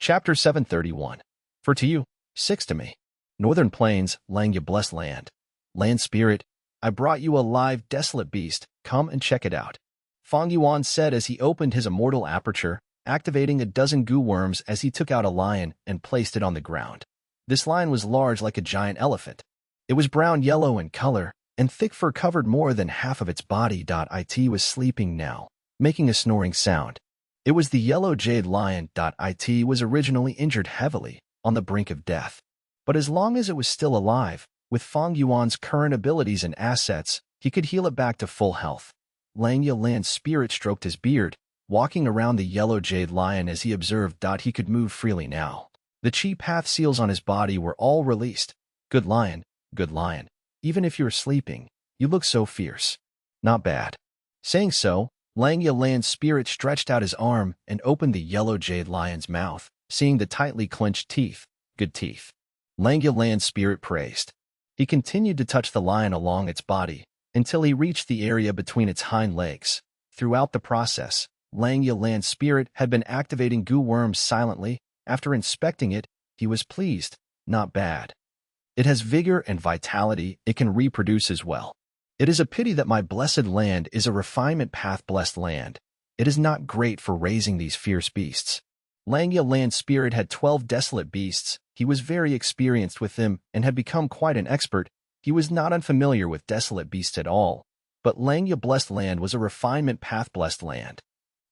Chapter 731. For to you, 6 to me. Northern Plains, Langya blessed land. Land spirit, I brought you a live, desolate beast. Come and check it out. Fang Yuan said as he opened his immortal aperture, activating a dozen goo worms as he took out a lion and placed it on the ground. This lion was large like a giant elephant. It was brown-yellow in color, and thick fur covered more than half of its body. It was sleeping now, making a snoring sound. It was the yellow jade lion. It was originally injured heavily, on the brink of death. But as long as it was still alive, with Fang Yuan's current abilities and assets, he could heal it back to full health. Langya Land's spirit stroked his beard, walking around the yellow jade lion as he observed. He could move freely now. The chi path seals on his body were all released. Good lion, even if you're sleeping, you look so fierce. Not bad. Saying so, Langya Land's spirit stretched out his arm and opened the yellow jade lion's mouth, seeing the tightly clenched teeth. Good teeth. Langya Land's spirit praised. He continued to touch the lion along its body, until he reached the area between its hind legs. Throughout the process, Langya Land's spirit had been activating goo worms silently. After inspecting it, he was pleased. Not bad. It has vigor and vitality. It can reproduce as well. It is a pity that my blessed land is a refinement path blessed land. It is not great for raising these fierce beasts. Langya Land's spirit had 12 desolate beasts. He was very experienced with them and had become quite an expert. He was not unfamiliar with desolate beasts at all. But Langya blessed land was a refinement path blessed land.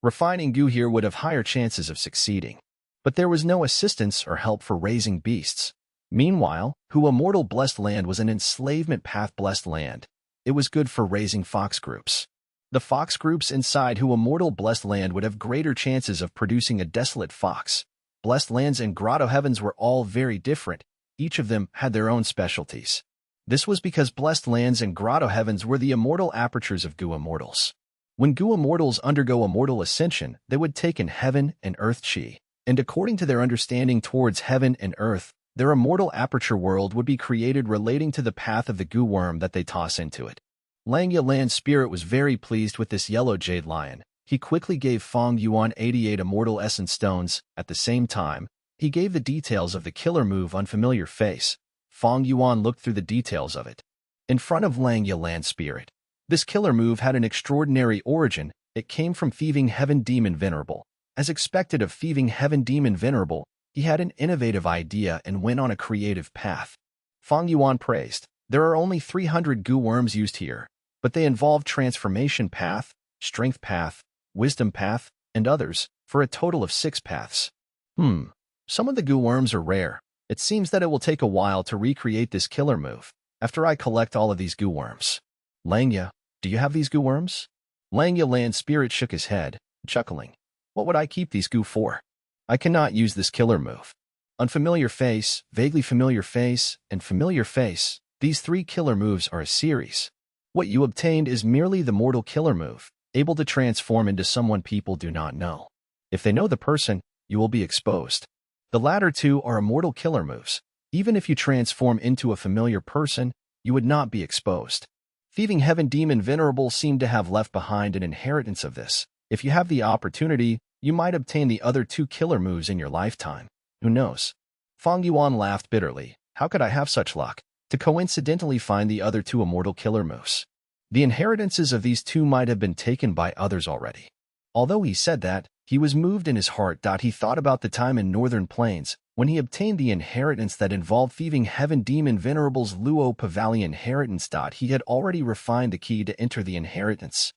Refining goo here would have higher chances of succeeding. But there was no assistance or help for raising beasts. Meanwhile, Hu Immortal blessed land was an enslavement path blessed land. It was good for raising fox groups. The fox groups inside Hu Immortal blessed land would have greater chances of producing a desolate fox. Blessed lands and grotto heavens were all very different. Each of them had their own specialties. This was because blessed lands and grotto heavens were the immortal apertures of goo immortals. When goo immortals undergo immortal ascension, they would take in heaven and earth chi, and according to their understanding towards heaven and earth, their immortal aperture world would be created relating to the path of the goo worm that they toss into it. Langya Land's spirit was very pleased with this yellow jade lion. He quickly gave Fang Yuan 88 immortal essence stones. At the same time, he gave the details of the killer move Unfamiliar Face. Fang Yuan looked through the details of it. In front of Langya Land's spirit, this killer move had an extraordinary origin. It came from Thieving Heaven Demon Venerable. As expected of Thieving Heaven Demon Venerable, he had an innovative idea and went on a creative path. Fang Yuan praised. There are only 300 goo worms used here, but they involve transformation path, strength path, wisdom path, and others, for a total of 6 paths. Some of the goo worms are rare. It seems that it will take a while to recreate this killer move, after I collect all of these goo worms. Langya, do you have these goo worms? Langya Land's spirit shook his head, chuckling. What would I keep these goo for? I cannot use this killer move. Unfamiliar Face, Vaguely Familiar Face, and Familiar Face, these 3 killer moves are a series. What you obtained is merely the mortal killer move, able to transform into someone people do not know. If they know the person, you will be exposed. The latter 2 are immortal killer moves. Even if you transform into a familiar person, you would not be exposed. Thieving Heaven Demon Venerable seemed to have left behind an inheritance of this. If you have the opportunity, you might obtain the other 2 killer moves in your lifetime. Who knows? Fang Yuan laughed bitterly. How could I have such luck to coincidentally find the other 2 immortal killer moves? The inheritances of these 2 might have been taken by others already. Although he said that, he was moved in his heart. He thought about the time in Northern Plains when he obtained the inheritance that involved Thieving Heaven Demon Venerable's Luo Pavali inheritance. He had already refined the key to enter the inheritance.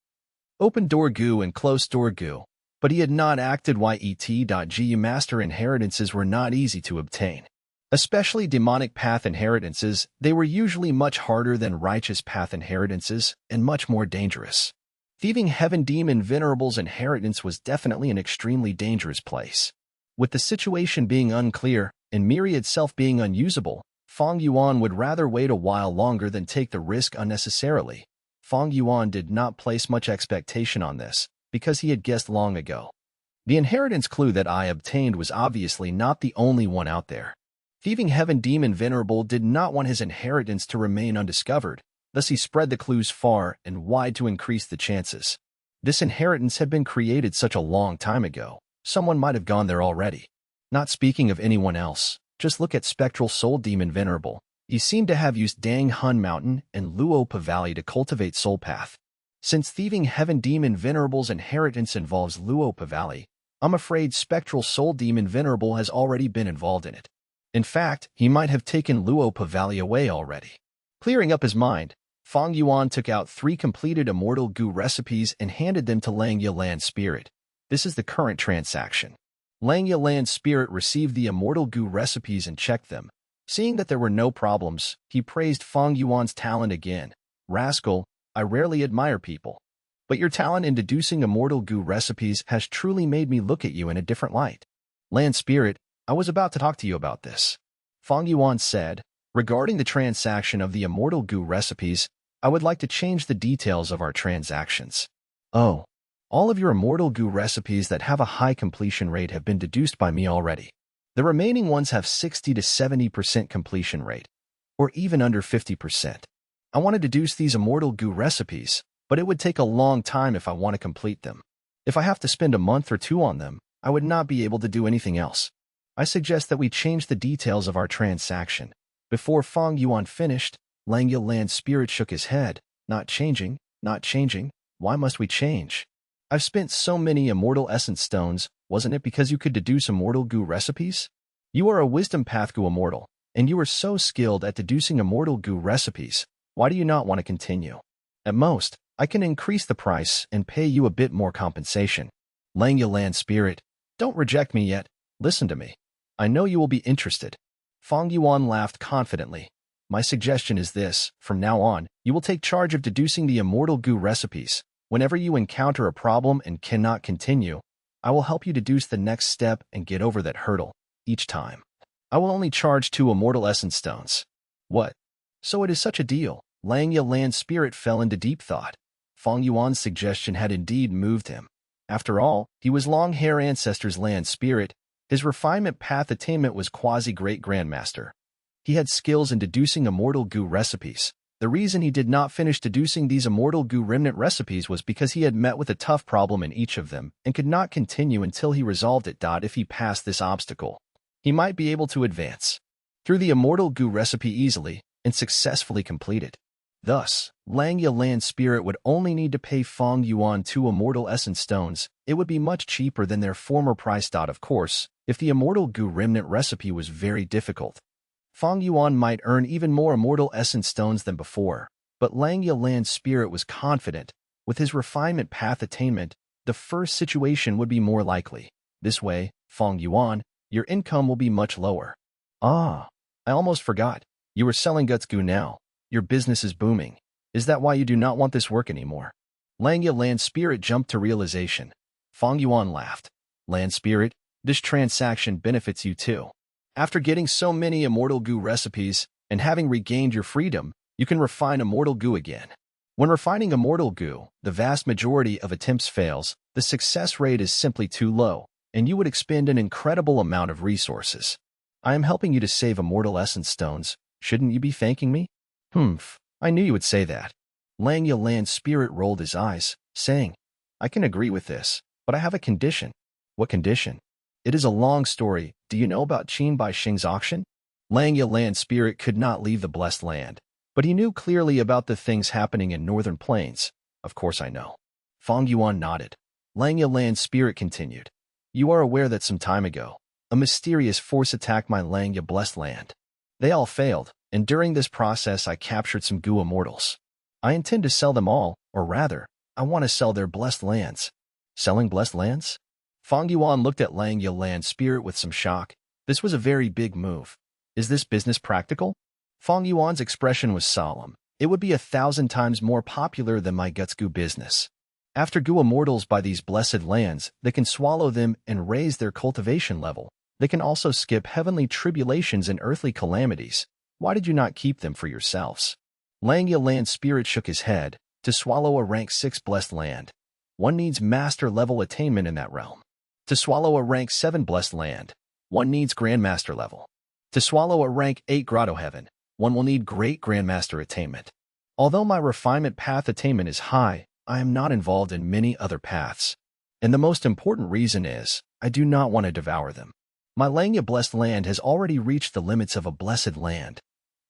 Open door goo and closed door goo. But he had not acted yet. Master inheritances were not easy to obtain. Especially demonic path inheritances, they were usually much harder than righteous path inheritances and much more dangerous. Thieving Heaven Demon Venerable's inheritance was definitely an extremely dangerous place. With the situation being unclear and Miri itself being unusable, Fang Yuan would rather wait a while longer than take the risk unnecessarily. Fang Yuan did not place much expectation on this, because he had guessed long ago. The inheritance clue that I obtained was obviously not the only one out there. Thieving Heaven Demon Venerable did not want his inheritance to remain undiscovered, thus he spread the clues far and wide to increase the chances. This inheritance had been created such a long time ago, someone might have gone there already. Not speaking of anyone else, just look at Spectral Soul Demon Venerable. He seemed to have used Dang Hun Mountain and Luopa Valley to cultivate Soul Path. Since Thieving Heaven Demon Venerable's inheritance involves Luopa Valley, I'm afraid Spectral Soul Demon Venerable has already been involved in it. In fact, he might have taken Luopa Valley away already. Clearing up his mind, Fang Yuan took out 3 completed Immortal Goo recipes and handed them to Langya Land Spirit. This is the current transaction. Langya Land Spirit received the Immortal Goo recipes and checked them. Seeing that there were no problems, he praised Fang Yuan's talent again. Rascal, I rarely admire people, but your talent in deducing Immortal Goo recipes has truly made me look at you in a different light. Land Spirit, I was about to talk to you about this. Fang Yuan said, regarding the transaction of the Immortal Goo recipes, I would like to change the details of our transactions. Oh, all of your Immortal Goo recipes that have a high completion rate have been deduced by me already. The remaining ones have 60 to 70% completion rate, or even under 50%. I want to deduce these Immortal Goo recipes, but it would take a long time if I want to complete them. If I have to spend a month or 2 on them, I would not be able to do anything else. I suggest that we change the details of our transaction. Before Fang Yuan finished, Langya Land Spirit shook his head. Not changing, not changing. Why must we change? I've spent so many Immortal Essence Stones. Wasn't it because you could deduce Immortal Goo recipes? You are a Wisdom Path Goo Immortal, and you are so skilled at deducing Immortal Goo recipes. Why do you not want to continue? At most, I can increase the price and pay you a bit more compensation. Langya Land Spirit, don't reject me yet. Listen to me. I know you will be interested. Fang Yuan laughed confidently. My suggestion is this. From now on, you will take charge of deducing the Immortal Goo recipes. Whenever you encounter a problem and cannot continue, I will help you deduce the next step and get over that hurdle. Each time, I will only charge 2 Immortal Essence Stones. What? So it is such a deal. Langya Land Spirit fell into deep thought. Fang Yuan's suggestion had indeed moved him. After all, he was Long Hair Ancestors Land Spirit. His refinement path attainment was quasi-great grandmaster. He had skills in deducing Immortal Goo recipes. The reason he did not finish deducing these Immortal Goo remnant recipes was because he had met with a tough problem in each of them and could not continue until he resolved it. If he passed this obstacle, he might be able to advance through the Immortal Goo recipe easily and successfully complete it. Thus, Langya Land Spirit would only need to pay Fang Yuan 2 Immortal Essence Stones. It would be much cheaper than their former price. Of course, if the Immortal Goo remnant recipe was very difficult, Fang Yuan might earn even more Immortal Essence Stones than before, but Langya Land Spirit was confident. With his refinement path attainment, the first situation would be more likely. This way, Fang Yuan, your income will be much lower. Ah, I almost forgot. You are selling Guts Goo now. Your business is booming. Is that why you do not want this work anymore? Langya Land Spirit jumped to realization. Fang Yuan laughed. Land Spirit, this transaction benefits you too. After getting so many Immortal Goo recipes and having regained your freedom, you can refine Immortal Goo again. When refining Immortal Goo, the vast majority of attempts fails, the success rate is simply too low, and you would expend an incredible amount of resources. I am helping you to save Immortal Essence Stones. Shouldn't you be thanking me? I knew you would say that. Langya Land Spirit rolled his eyes, saying, I can agree with this, but I have a condition. What condition? It is a long story. Do you know about Qin Bai Shing's auction? Langya Land Spirit could not leave the Blessed Land, but he knew clearly about the things happening in Northern Plains. Of course I know. Fang Yuan nodded. Langya Land Spirit continued. You are aware that some time ago, a mysterious force attacked my Langya Blessed Land. They all failed, and during this process I captured some Goo Immortals. I intend to sell them all, or rather, I want to sell their Blessed Lands. Selling Blessed Lands? Fang Yuan looked at Langya Land Spirit with some shock. This was a very big move. Is this business practical? Fang Yuan's expression was solemn. It would be 1,000 times more popular than my Guts Goo business. After Goo Immortals buy these blessed lands, they can swallow them and raise their cultivation level. They can also skip heavenly tribulations and earthly calamities. Why did you not keep them for yourselves? Langya Land Spirit shook his head. To swallow a rank 6 blessed land, one needs master level attainment in that realm. To swallow a rank 7 blessed land, one needs grandmaster level. To swallow a rank 8 grotto heaven, one will need great grandmaster attainment. Although my refinement path attainment is high, I am not involved in many other paths. And the most important reason is, I do not want to devour them. My Langya blessed land has already reached the limits of a blessed land.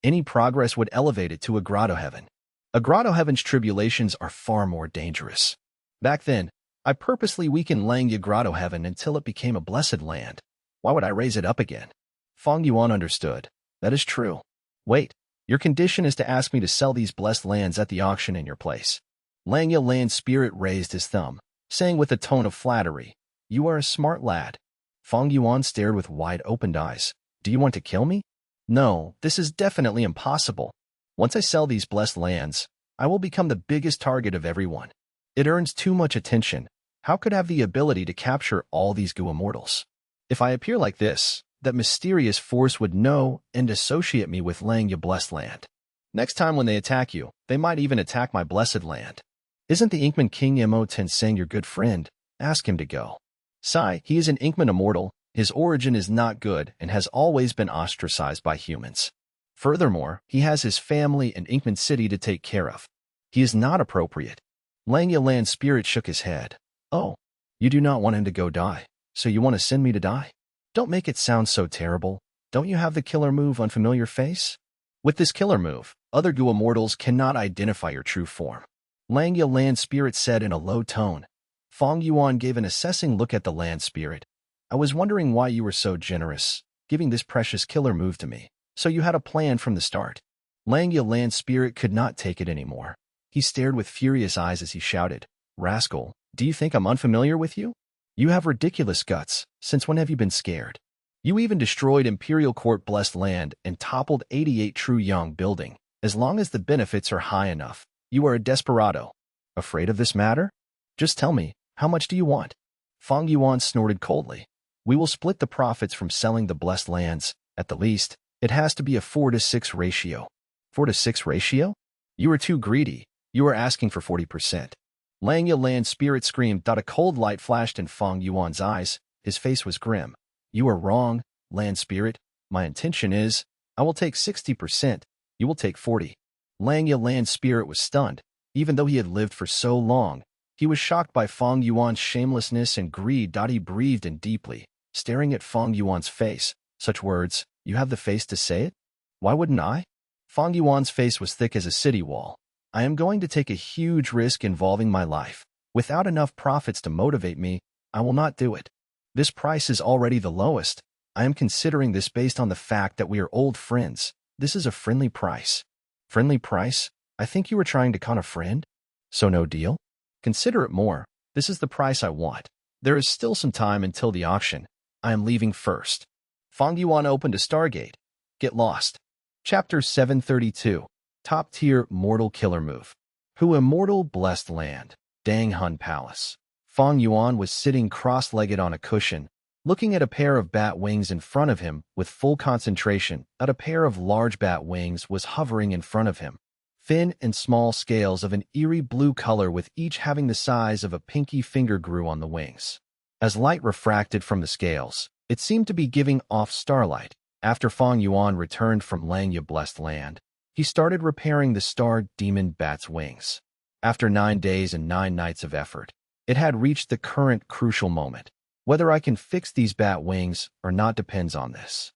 Any progress would elevate it to a grotto heaven. A grotto heaven's tribulations are far more dangerous. Back then, I purposely weakened Langya grotto heaven until it became a blessed land. Why would I raise it up again? Fang Yuan understood. That is true. Wait, your condition is to ask me to sell these blessed lands at the auction in your place. Langya land spirit raised his thumb, saying with a tone of flattery, "You are a smart lad." Fang Yuan stared with wide-opened eyes. "Do you want to kill me?" "No, this is definitely impossible. Once I sell these blessed lands, I will become the biggest target of everyone. It earns too much attention. How could I have the ability to capture all these Gu immortals? If I appear like this, that mysterious force would know and associate me with Langya blessed land. Next time when they attack you, they might even attack my blessed land. Isn't the Inkman King Mo Tenseng your good friend? Ask him to go. Sai, he is an Inkman immortal. His origin is not good and has always been ostracized by humans. Furthermore, he has his family and Inkman City to take care of. He is not appropriate." Langya land spirit shook his head. "Oh, you do not want him to go die, so you want to send me to die? Don't make it sound so terrible. Don't you have the killer move Unfamiliar Face? With this killer move, other Gu immortals cannot identify your true form." Langya land spirit said in a low tone. Fang Yuan gave an assessing look at the land spirit. "I was wondering why you were so generous, giving this precious killer move to me. So you had a plan from the start." Langya land spirit could not take it anymore. He stared with furious eyes as he shouted, "Rascal, do you think I'm unfamiliar with you? You have ridiculous guts. Since when have you been scared? You even destroyed Imperial Court blessed land and toppled 88 True Young building. As long as the benefits are high enough, you are a desperado. Afraid of this matter? Just tell me, how much do you want?" Fang Yuan snorted coldly. "We will split the profits from selling the blessed lands. At the least, it has to be a 4-to-6 ratio. 4-to-6 ratio? You are too greedy. You are asking for 40%. Langya land spirit screamed. A cold light flashed in Fang Yuan's eyes. His face was grim. "You are wrong, land spirit. My intention is, I will take 60%. You will take 40. Langya land spirit was stunned. Even though he had lived for so long, he was shocked by Fang Yuan's shamelessness and greed. He breathed in deeply, staring at Fang Yuan's face. Such words, you have the face to say it? Why wouldn't I? Fang Yuan's face was thick as a city wall. I am going to take a huge risk involving my life. Without enough profits to motivate me, I will not do it. This price is already the lowest. I am considering this based on the fact that we are old friends. This is a friendly price. Friendly price? I think you were trying to con a friend? So no deal? Consider it more. This is the price I want. There is still some time until the auction. I am leaving first. Fang Yuan opened a Stargate. Get lost. Chapter 732. Top-tier mortal killer move. Hu immortal blessed land. Dang Hun Palace. Fang Yuan was sitting cross-legged on a cushion, looking at a pair of bat wings in front of him with full concentration. A pair of large bat wings was hovering in front of him. Thin and small scales of an eerie blue color with each having the size of a pinky finger grew on the wings. As light refracted from the scales, it seemed to be giving off starlight. After Fang Yuan returned from Langya blessed land, he started repairing the star demon bat's wings. After 9 days and 9 nights of effort, it had reached the current crucial moment. Whether I can fix these bat wings or not depends on this.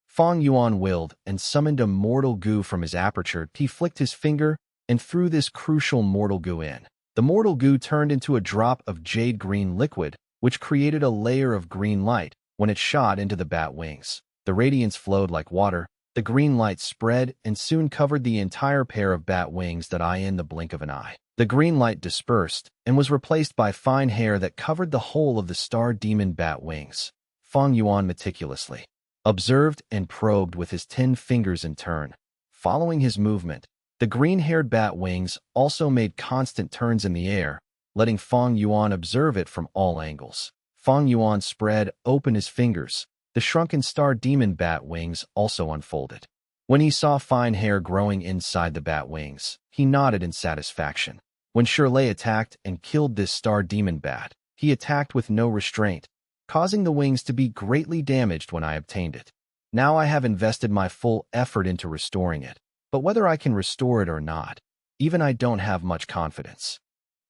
Fang Yuan willed and summoned a mortal goo from his aperture. He flicked his finger and threw this crucial mortal goo in. The mortal goo turned into a drop of jade green liquid, which created a layer of green light when it shot into the bat wings. The radiance flowed like water. The green light spread and soon covered the entire pair of bat wings in the blink of an eye. The green light dispersed and was replaced by fine hair that covered the whole of the star demon bat wings. Fang Yuan meticulously observed and probed with his 10 fingers in turn. Following his movement, the green-haired bat wings also made constant turns in the air, letting Fang Yuan observe it from all angles. Fang Yuan spread open his fingers. The shrunken star demon bat wings also unfolded. When he saw fine hair growing inside the bat wings, he nodded in satisfaction. When Shirley attacked and killed this star demon bat, he attacked with no restraint, causing the wings to be greatly damaged when I obtained it. Now I have invested my full effort into restoring it, but whether I can restore it or not, even I don't have much confidence.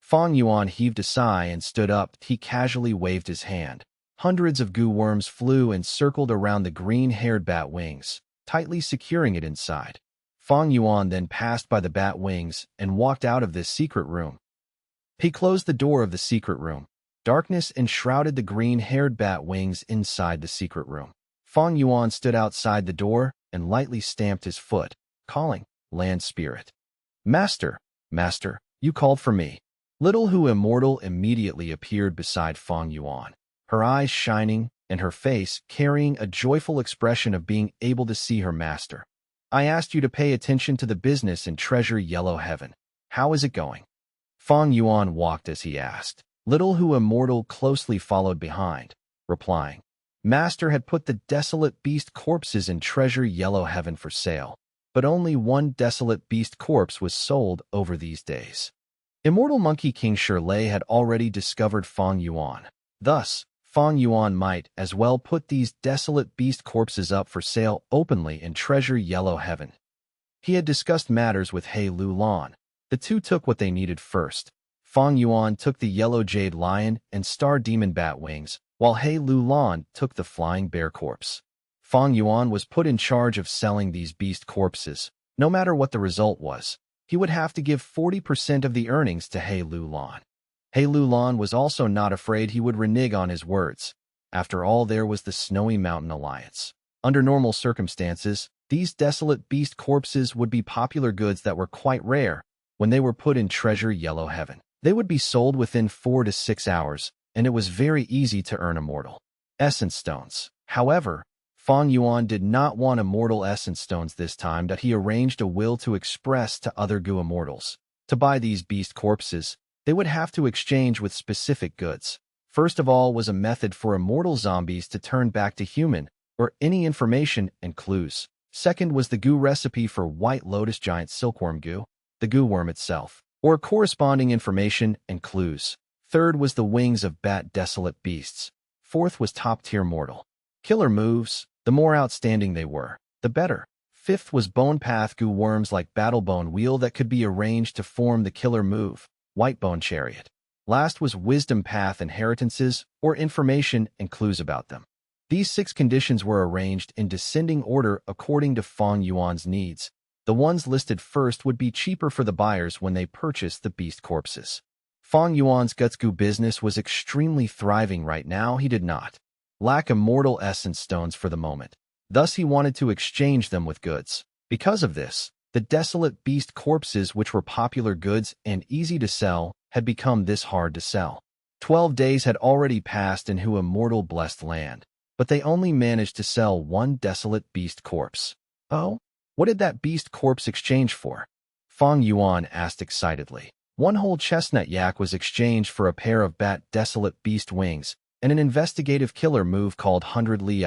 Fang Yuan heaved a sigh and stood up. He casually waved his hand. Hundreds of goo worms flew and circled around the green-haired bat wings, tightly securing it inside. Fang Yuan then passed by the bat wings and walked out of this secret room. He closed the door of the secret room. Darkness enshrouded the green-haired bat wings inside the secret room. Fang Yuan stood outside the door and lightly stamped his foot, calling, "Land Spirit." "Master, Master, you called for me." Little Hu Immortal immediately appeared beside Fang Yuan, her eyes shining and her face carrying a joyful expression of being able to see her master. "I asked you to pay attention to the business in Treasure Yellow Heaven. How is it going?" Fang Yuan walked as he asked. Little Hu Immortal closely followed behind, replying, "Master had put the desolate beast corpses in Treasure Yellow Heaven for sale, but only one desolate beast corpse was sold over these days." Immortal Monkey King Shirley had already discovered Fang Yuan. Thus, Fang Yuan might as well put these desolate beast corpses up for sale openly in Treasure Yellow Heaven. He had discussed matters with He Lu Lan. The two took what they needed first. Fang Yuan took the yellow jade lion and star demon bat wings, while He Lu Lan took the flying bear corpse. Fang Yuan was put in charge of selling these beast corpses. No matter what the result was, he would have to give 40% of the earnings to He Lu Lan. He Lu Lan was also not afraid he would renege on his words. After all, there was the Snowy Mountain Alliance. Under normal circumstances, these desolate beast corpses would be popular goods that were quite rare. When they were put in Treasure Yellow Heaven, they would be sold within 4 to 6 hours, and it was very easy to earn immortal essence stones. However, Fang Yuan did not want immortal essence stones this time, that he arranged a will to express to other Gu immortals. To buy these beast corpses, they would have to exchange with specific goods. First of all was a method for immortal zombies to turn back to human, or any information and clues. Second was the Gu recipe for White Lotus Giant Silkworm Gu, the Gu worm itself, or corresponding information and clues. Third was the wings of bat desolate beasts. Fourth was top-tier mortal killer moves. The more outstanding they were, the better. Fifth was bone path Gu worms like Battlebone Wheel that could be arranged to form the killer move, Whitebone Chariot. Last was wisdom path inheritances, or information and clues about them. These 6 conditions were arranged in descending order according to Fang Yuan's needs. The ones listed first would be cheaper for the buyers when they purchased the beast corpses. Fang Yuan's Guts Gu business was extremely thriving right now. He did not lack immortal essence stones for the moment. Thus he wanted to exchange them with goods. Because of this, the desolate beast corpses, which were popular goods and easy to sell, had become this hard to sell. 12 days had already passed in Hu Immortal Blessed Land, but they only managed to sell one desolate beast corpse. "Oh? What did that beast corpse exchange for?" Fang Yuan asked excitedly. 1 whole chestnut yak was exchanged for a pair of bat desolate beast wings and an investigative killer move called 100 Li.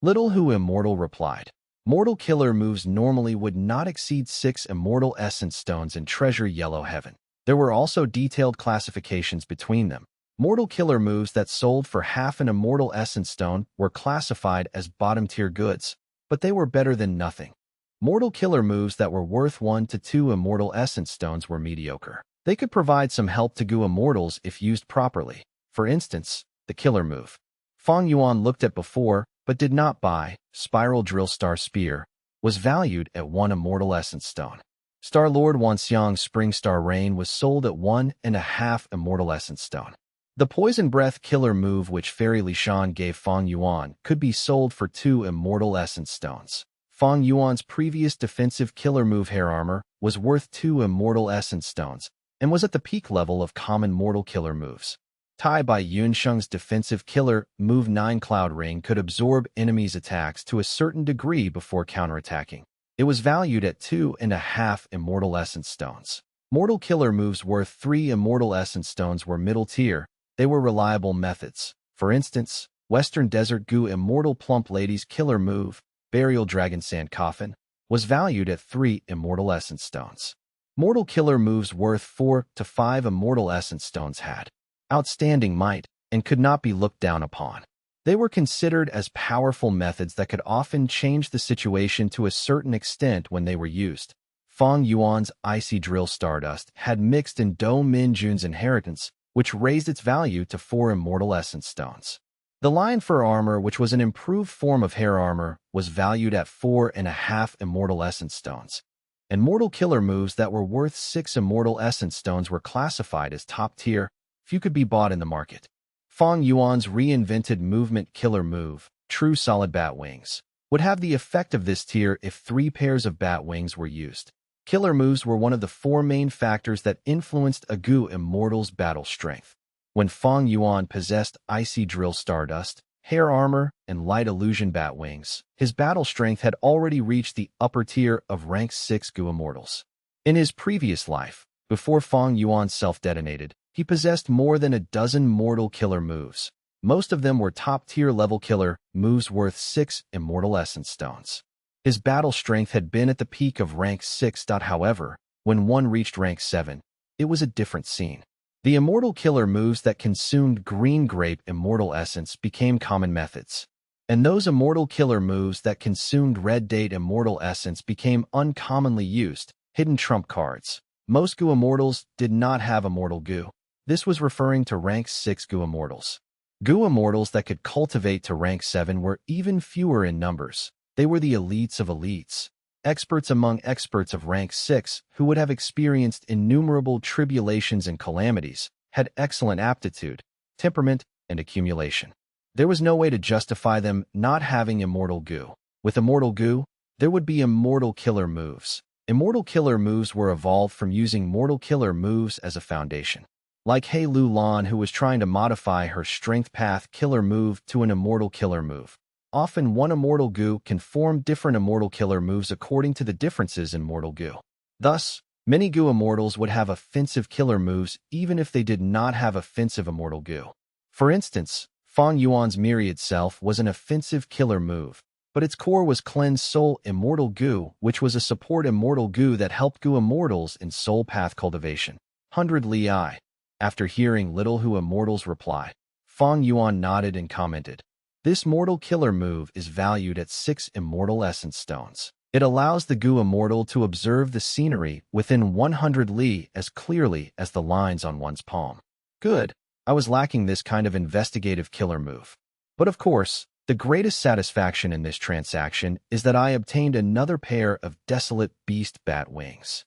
Little Hu Immortal replied. Mortal killer moves normally would not exceed 6 immortal essence stones in Treasure Yellow Heaven. There were also detailed classifications between them. Mortal killer moves that sold for half an immortal essence stone were classified as bottom-tier goods, but they were better than nothing. Mortal killer moves that were worth 1 to 2 immortal essence stones were mediocre. They could provide some help to Gu immortals if used properly. For instance, the killer move Fang Yuan looked at before, but did not buy, Spiral Drill Star Spear, was valued at 1 immortal essence stone. Star-Lord Wanxiang's Spring Star Rain was sold at 1.5 immortal essence stone. The Poison Breath killer move which Fairy Lishan gave Fang Yuan could be sold for 2 immortal essence stones. Fang Yuan's previous defensive killer move Hair Armor was worth 2 immortal essence stones and was at the peak level of common mortal killer moves. Tai Bai Yunsheng's defensive killer move 9 Cloud Ring could absorb enemies' attacks to a certain degree before counterattacking. It was valued at 2.5 immortal essence stones. Mortal killer moves worth 3 immortal essence stones were middle tier. They were reliable methods. For instance, Western Desert Gu Immortal Plump Lady's killer move, Burial Dragon Sand Coffin, was valued at 3 immortal essence stones. Mortal killer moves worth 4 to 5 immortal essence stones had outstanding might and could not be looked down upon. They were considered as powerful methods that could often change the situation to a certain extent when they were used. Fang Yuan's Icy Drill Stardust had mixed in Do Min Jun's inheritance, which raised its value to 4 immortal essence stones. The lion fur armor, which was an improved form of hair armor, was valued at 4.5 immortal essence stones. And mortal killer moves that were worth 6 immortal essence stones were classified as top tier. Few could be bought in the market. Fang Yuan's reinvented movement killer move, True Solid Bat Wings, would have the effect of this tier if 3 pairs of bat wings were used. Killer moves were one of the 4 main factors that influenced a Gu Immortal's battle strength. When Fang Yuan possessed Icy Drill Stardust, Hair Armor, and Light Illusion Bat Wings, his battle strength had already reached the upper tier of rank 6 Gu Immortals. In his previous life, before Fang Yuan self-detonated, he possessed more than a dozen mortal killer moves. Most of them were top-tier level killer moves worth 6 immortal essence stones. His battle strength had been at the peak of rank 6. However, when one reached rank 7, it was a different scene. The immortal killer moves that consumed green grape immortal essence became common methods, and those immortal killer moves that consumed red date immortal essence became uncommonly used, hidden trump cards. Most Gu Immortals did not have immortal Gu. This was referring to rank 6 Gu Immortals. Gu Immortals that could cultivate to rank 7 were even fewer in numbers. They were the elites of elites, experts among experts of rank 6 who would have experienced innumerable tribulations and calamities, had excellent aptitude, temperament, and accumulation. There was no way to justify them not having immortal Gu. With immortal Gu, there would be immortal killer moves. Immortal killer moves were evolved from using mortal killer moves as a foundation. Like Hei Lu Lan, who was trying to modify her strength path killer move to an immortal killer move. Often one immortal Gu can form different immortal killer moves according to the differences in mortal Gu. Thus, many Gu Immortals would have offensive killer moves even if they did not have offensive immortal Gu. For instance, Fang Yuan's Myriad Self was an offensive killer move, but its core was Cleanse Soul Immortal Gu, which was a support immortal Gu that helped Gu Immortals in soul path cultivation. 100 Li I. After hearing Little Hu Immortal's reply, Fang Yuan nodded and commented, "This mortal killer move is valued at 6 immortal essence stones. It allows the Gu Immortal to observe the scenery within 100 li as clearly as the lines on one's palm." Good. I was lacking this kind of investigative killer move. But of course, the greatest satisfaction in this transaction is that I obtained another pair of desolate beast bat wings.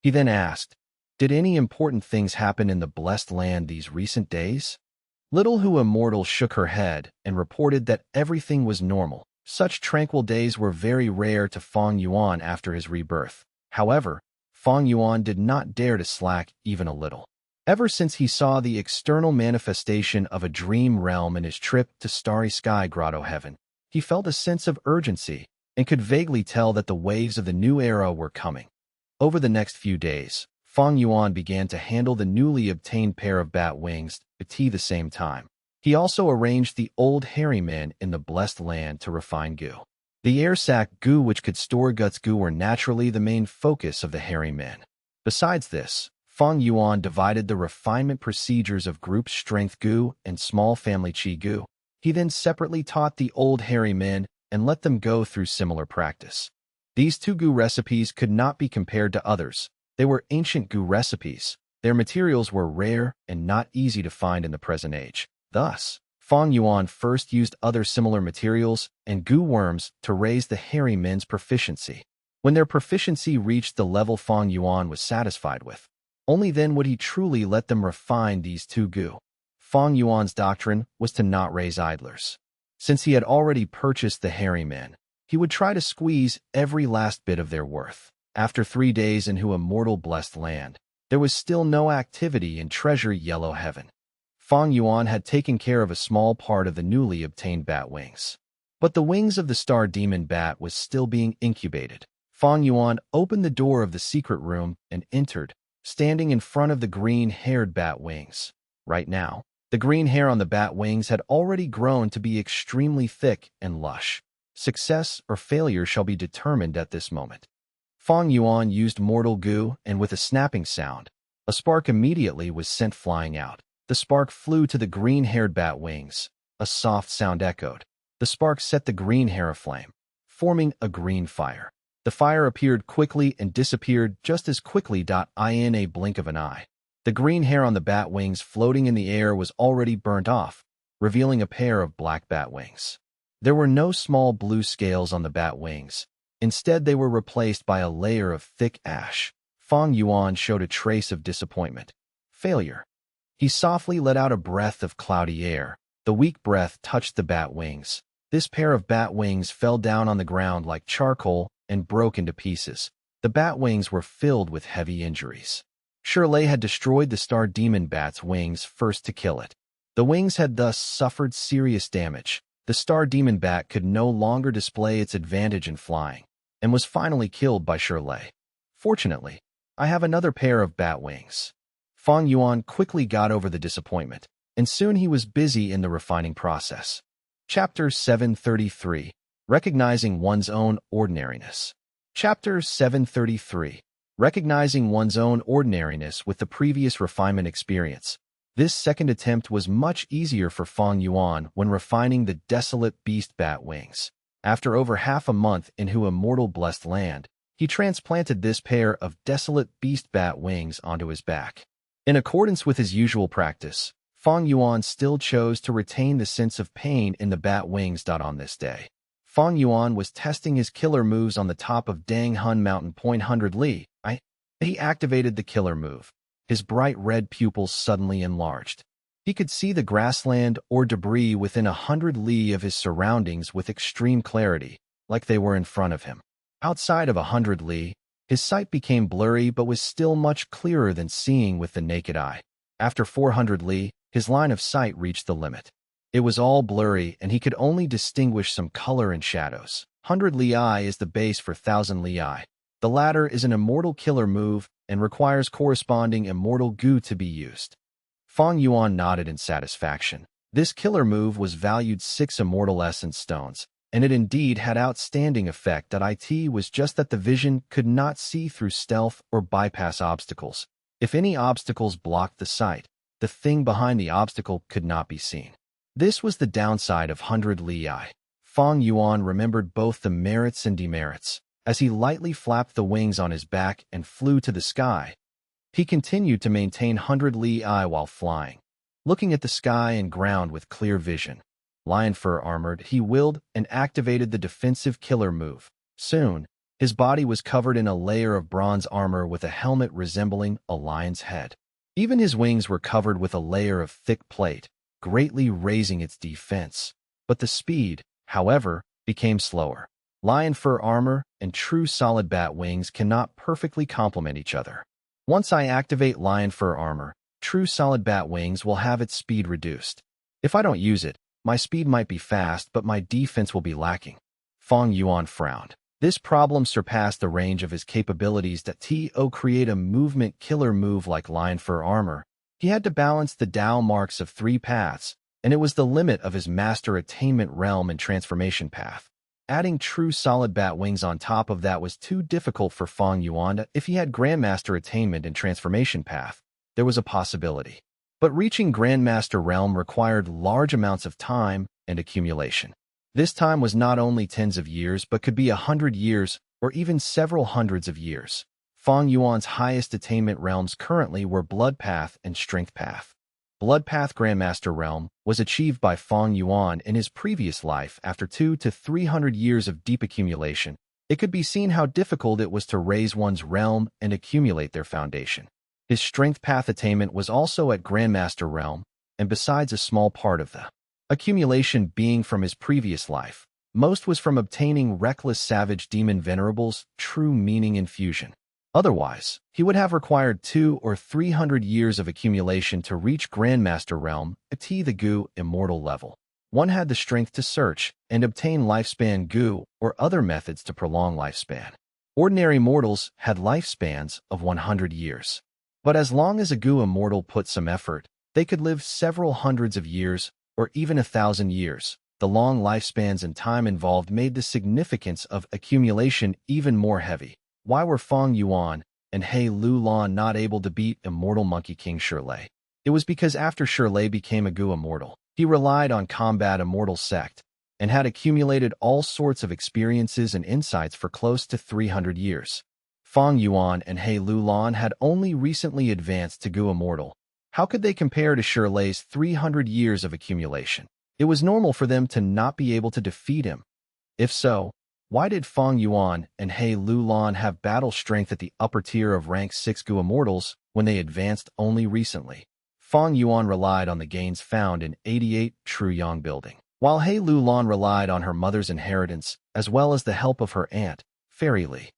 He then asked, "Did any important things happen in the blessed land these recent days?" Little Hu Immortal shook her head and reported that everything was normal. Such tranquil days were very rare to Fang Yuan after his rebirth. However, Fang Yuan did not dare to slack even a little. Ever since he saw the external manifestation of a dream realm in his trip to Starry Sky Grotto Heaven, he felt a sense of urgency and could vaguely tell that the waves of the new era were coming. Over the next few days, Fang Yuan began to handle the newly obtained pair of bat wings at the same time. He also arranged the old hairy men in the blessed land to refine Gu. The air sac Gu which could store guts Gu were naturally the main focus of the hairy men. Besides this, Fang Yuan divided the refinement procedures of group strength Gu and small family Qi Gu. He then separately taught the old hairy men and let them go through similar practice. These 2 Gu recipes could not be compared to others. They were ancient Gu recipes. Their materials were rare and not easy to find in the present age. Thus, Fang Yuan first used other similar materials and Gu worms to raise the hairy men's proficiency. When their proficiency reached the level Fang Yuan was satisfied with, only then would he truly let them refine these 2 Gu. Fang Yuan's doctrine was to not raise idlers. Since he had already purchased the hairy men, he would try to squeeze every last bit of their worth. After 3 days in Hu Immortal blessed land, there was still no activity in Treasure Yellow Heaven. Fang Yuan had taken care of a small part of the newly obtained bat wings. But the wings of the star demon bat was still being incubated. Fang Yuan opened the door of the secret room and entered, standing in front of the green-haired bat wings. Right now, the green hair on the bat wings had already grown to be extremely thick and lush. Success or failure shall be determined at this moment. Fang Yuan used mortal Gu, and with a snapping sound, a spark immediately was sent flying out. The spark flew to the green-haired bat wings. A soft sound echoed. The spark set the green hair aflame, forming a green fire. The fire appeared quickly and disappeared just as quickly. In a blink of an eye. The green hair on the bat wings floating in the air was already burnt off, revealing a pair of black bat wings. There were no small blue scales on the bat wings. Instead, they were replaced by a layer of thick ash. Fang Yuan showed a trace of disappointment. Failure. He softly let out a breath of cloudy air. The weak breath touched the bat wings. This pair of bat wings fell down on the ground like charcoal and broke into pieces. The bat wings were filled with heavy injuries. Shirley had destroyed the star demon bat's wings first to kill it. The wings had thus suffered serious damage. The star demon bat could no longer display its advantage in flying, and was finally killed by Shirley. Fortunately, I have another pair of bat wings. Fang Yuan quickly got over the disappointment, and soon he was busy in the refining process. Chapter 733. Recognizing One's Own Ordinariness. Chapter 733. Recognizing one's own ordinariness with the previous refinement experience. This second attempt was much easier for Fang Yuan when refining the desolate beast bat wings. After over half a month into immortal blessed land, he transplanted this pair of desolate beast bat wings onto his back. In accordance with his usual practice, Fang Yuan still chose to retain the sense of pain in the bat wings. On this day, Fang Yuan was testing his killer moves on the top of Dang Hun Mountain Point 100 Li. He activated the killer move. His bright red pupils suddenly enlarged. He could see the grassland or debris within 100 li of his surroundings with extreme clarity, like they were in front of him. Outside of 100 li, his sight became blurry but was still much clearer than seeing with the naked eye. After 400 li, his line of sight reached the limit. It was all blurry and he could only distinguish some color and shadows. 100 li eye is the base for 1000 li eye. The latter is an immortal killer move and requires corresponding immortal goo to be used. Fang Yuan nodded in satisfaction. This killer move was valued 6 immortal essence stones, and it indeed had outstanding effect. It was just that the vision could not see through stealth or bypass obstacles. If any obstacles blocked the sight, the thing behind the obstacle could not be seen. This was the downside of 100 li eye. Fang Yuan remembered both the merits and demerits. As he lightly flapped the wings on his back and flew to the sky, he continued to maintain 100 li eye while flying, looking at the sky and ground with clear vision. Lion fur armored, he willed and activated the defensive killer move. Soon, his body was covered in a layer of bronze armor with a helmet resembling a lion's head. Even his wings were covered with a layer of thick plate, greatly raising its defense. But the speed, however, became slower. Lion fur armor and true solid bat wings cannot perfectly complement each other. Once I activate lion fur armor, true solid bat wings will have its speed reduced. If I don't use it, my speed might be fast, but my defense will be lacking. Fang Yuan frowned. This problem surpassed the range of his capabilities. To create a movement killer move like lion fur armor, he had to balance the Tao marks of 3 paths, and it was the limit of his master attainment realm and transformation path. Adding true solid bat wings on top of that was too difficult for Fang Yuan. If he had Grandmaster attainment and transformation path, there was a possibility. But reaching Grandmaster realm required large amounts of time and accumulation. This time was not only tens of years but could be 100 years or even several hundreds of years. Fang Yuan's highest attainment realms currently were Blood Path and Strength Path. Blood Path Grandmaster Realm was achieved by Fang Yuan in his previous life after 200 to 300 years of deep accumulation. It could be seen how difficult it was to raise one's realm and accumulate their foundation. His Strength Path attainment was also at Grandmaster Realm, and besides a small part of the accumulation being from his previous life, most was from obtaining Reckless Savage Demon Venerable's true meaning infusion. Otherwise, he would have required 200 or 300 years of accumulation to reach Grandmaster Realm, the Goo Immortal level. One had the strength to search and obtain lifespan Goo or other methods to prolong lifespan. Ordinary mortals had lifespans of 100 years. But as long as a Goo Immortal put some effort, they could live several hundreds of years or even 1,000 years. The long lifespans and time involved made the significance of accumulation even more heavy. Why were Fang Yuan and He Lulan not able to beat Immortal Monkey King Shirley? It was because after Shirley became a Goo Immortal, he relied on combat Immortal Sect and had accumulated all sorts of experiences and insights for close to 300 years. Fang Yuan and He Lulan had only recently advanced to Goo Immortal. How could they compare to Shirley's 300 years of accumulation? It was normal for them to not be able to defeat him. If so, why did Fang Yuan and He Lulan have battle strength at the upper tier of rank 6 Gu immortals when they advanced only recently? Fang Yuan relied on the gains found in 88 True Yang building, while He Lulan relied on her mother's inheritance as well as the help of her aunt, Fairy Li.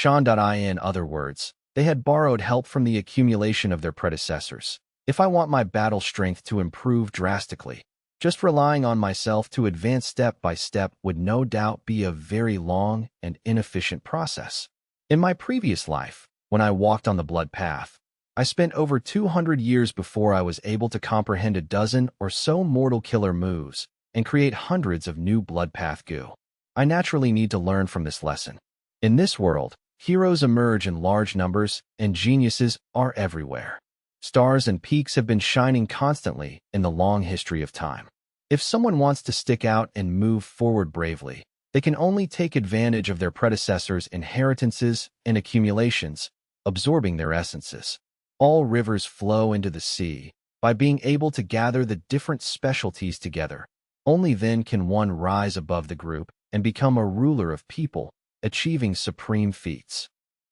In other words, they had borrowed help from the accumulation of their predecessors. If I want my battle strength to improve drastically, just relying on myself to advance step by step would no doubt be a very long and inefficient process. In my previous life, when I walked on the blood path, I spent over 200 years before I was able to comprehend a dozen or so mortal killer moves and create hundreds of new blood path goo. I naturally need to learn from this lesson. In this world, heroes emerge in large numbers and geniuses are everywhere. Stars and peaks have been shining constantly in the long history of time. If someone wants to stick out and move forward bravely, they can only take advantage of their predecessors' inheritances and accumulations, absorbing their essences. All rivers flow into the sea by being able to gather the different specialties together. Only then can one rise above the group and become a ruler of people, achieving supreme feats.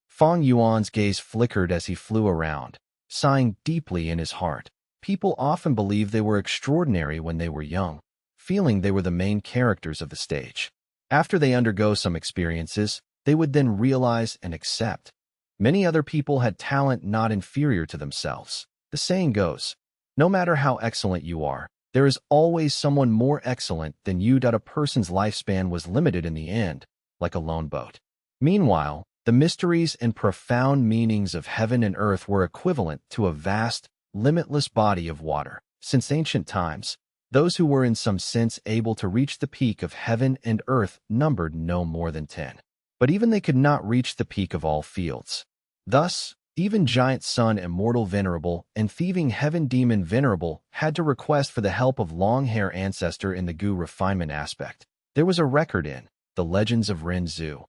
Fang Yuan's gaze flickered as he flew around, sighing deeply in his heart. People often believe they were extraordinary when they were young, feeling they were the main characters of the stage. After they undergo some experiences, they would then realize and accept. Many other people had talent not inferior to themselves. The saying goes, no matter how excellent you are, there is always someone more excellent than you. A person's lifespan was limited in the end, like a lone boat. Meanwhile, the mysteries and profound meanings of heaven and earth were equivalent to a vast, limitless body of water. Since ancient times, those who were in some sense able to reach the peak of heaven and earth numbered no more than 10. But even they could not reach the peak of all fields. Thus, even giant sun immortal venerable and thieving heaven demon venerable had to request for the help of long-hair ancestor in the Gu refinement aspect. There was a record in the legends of Renzu.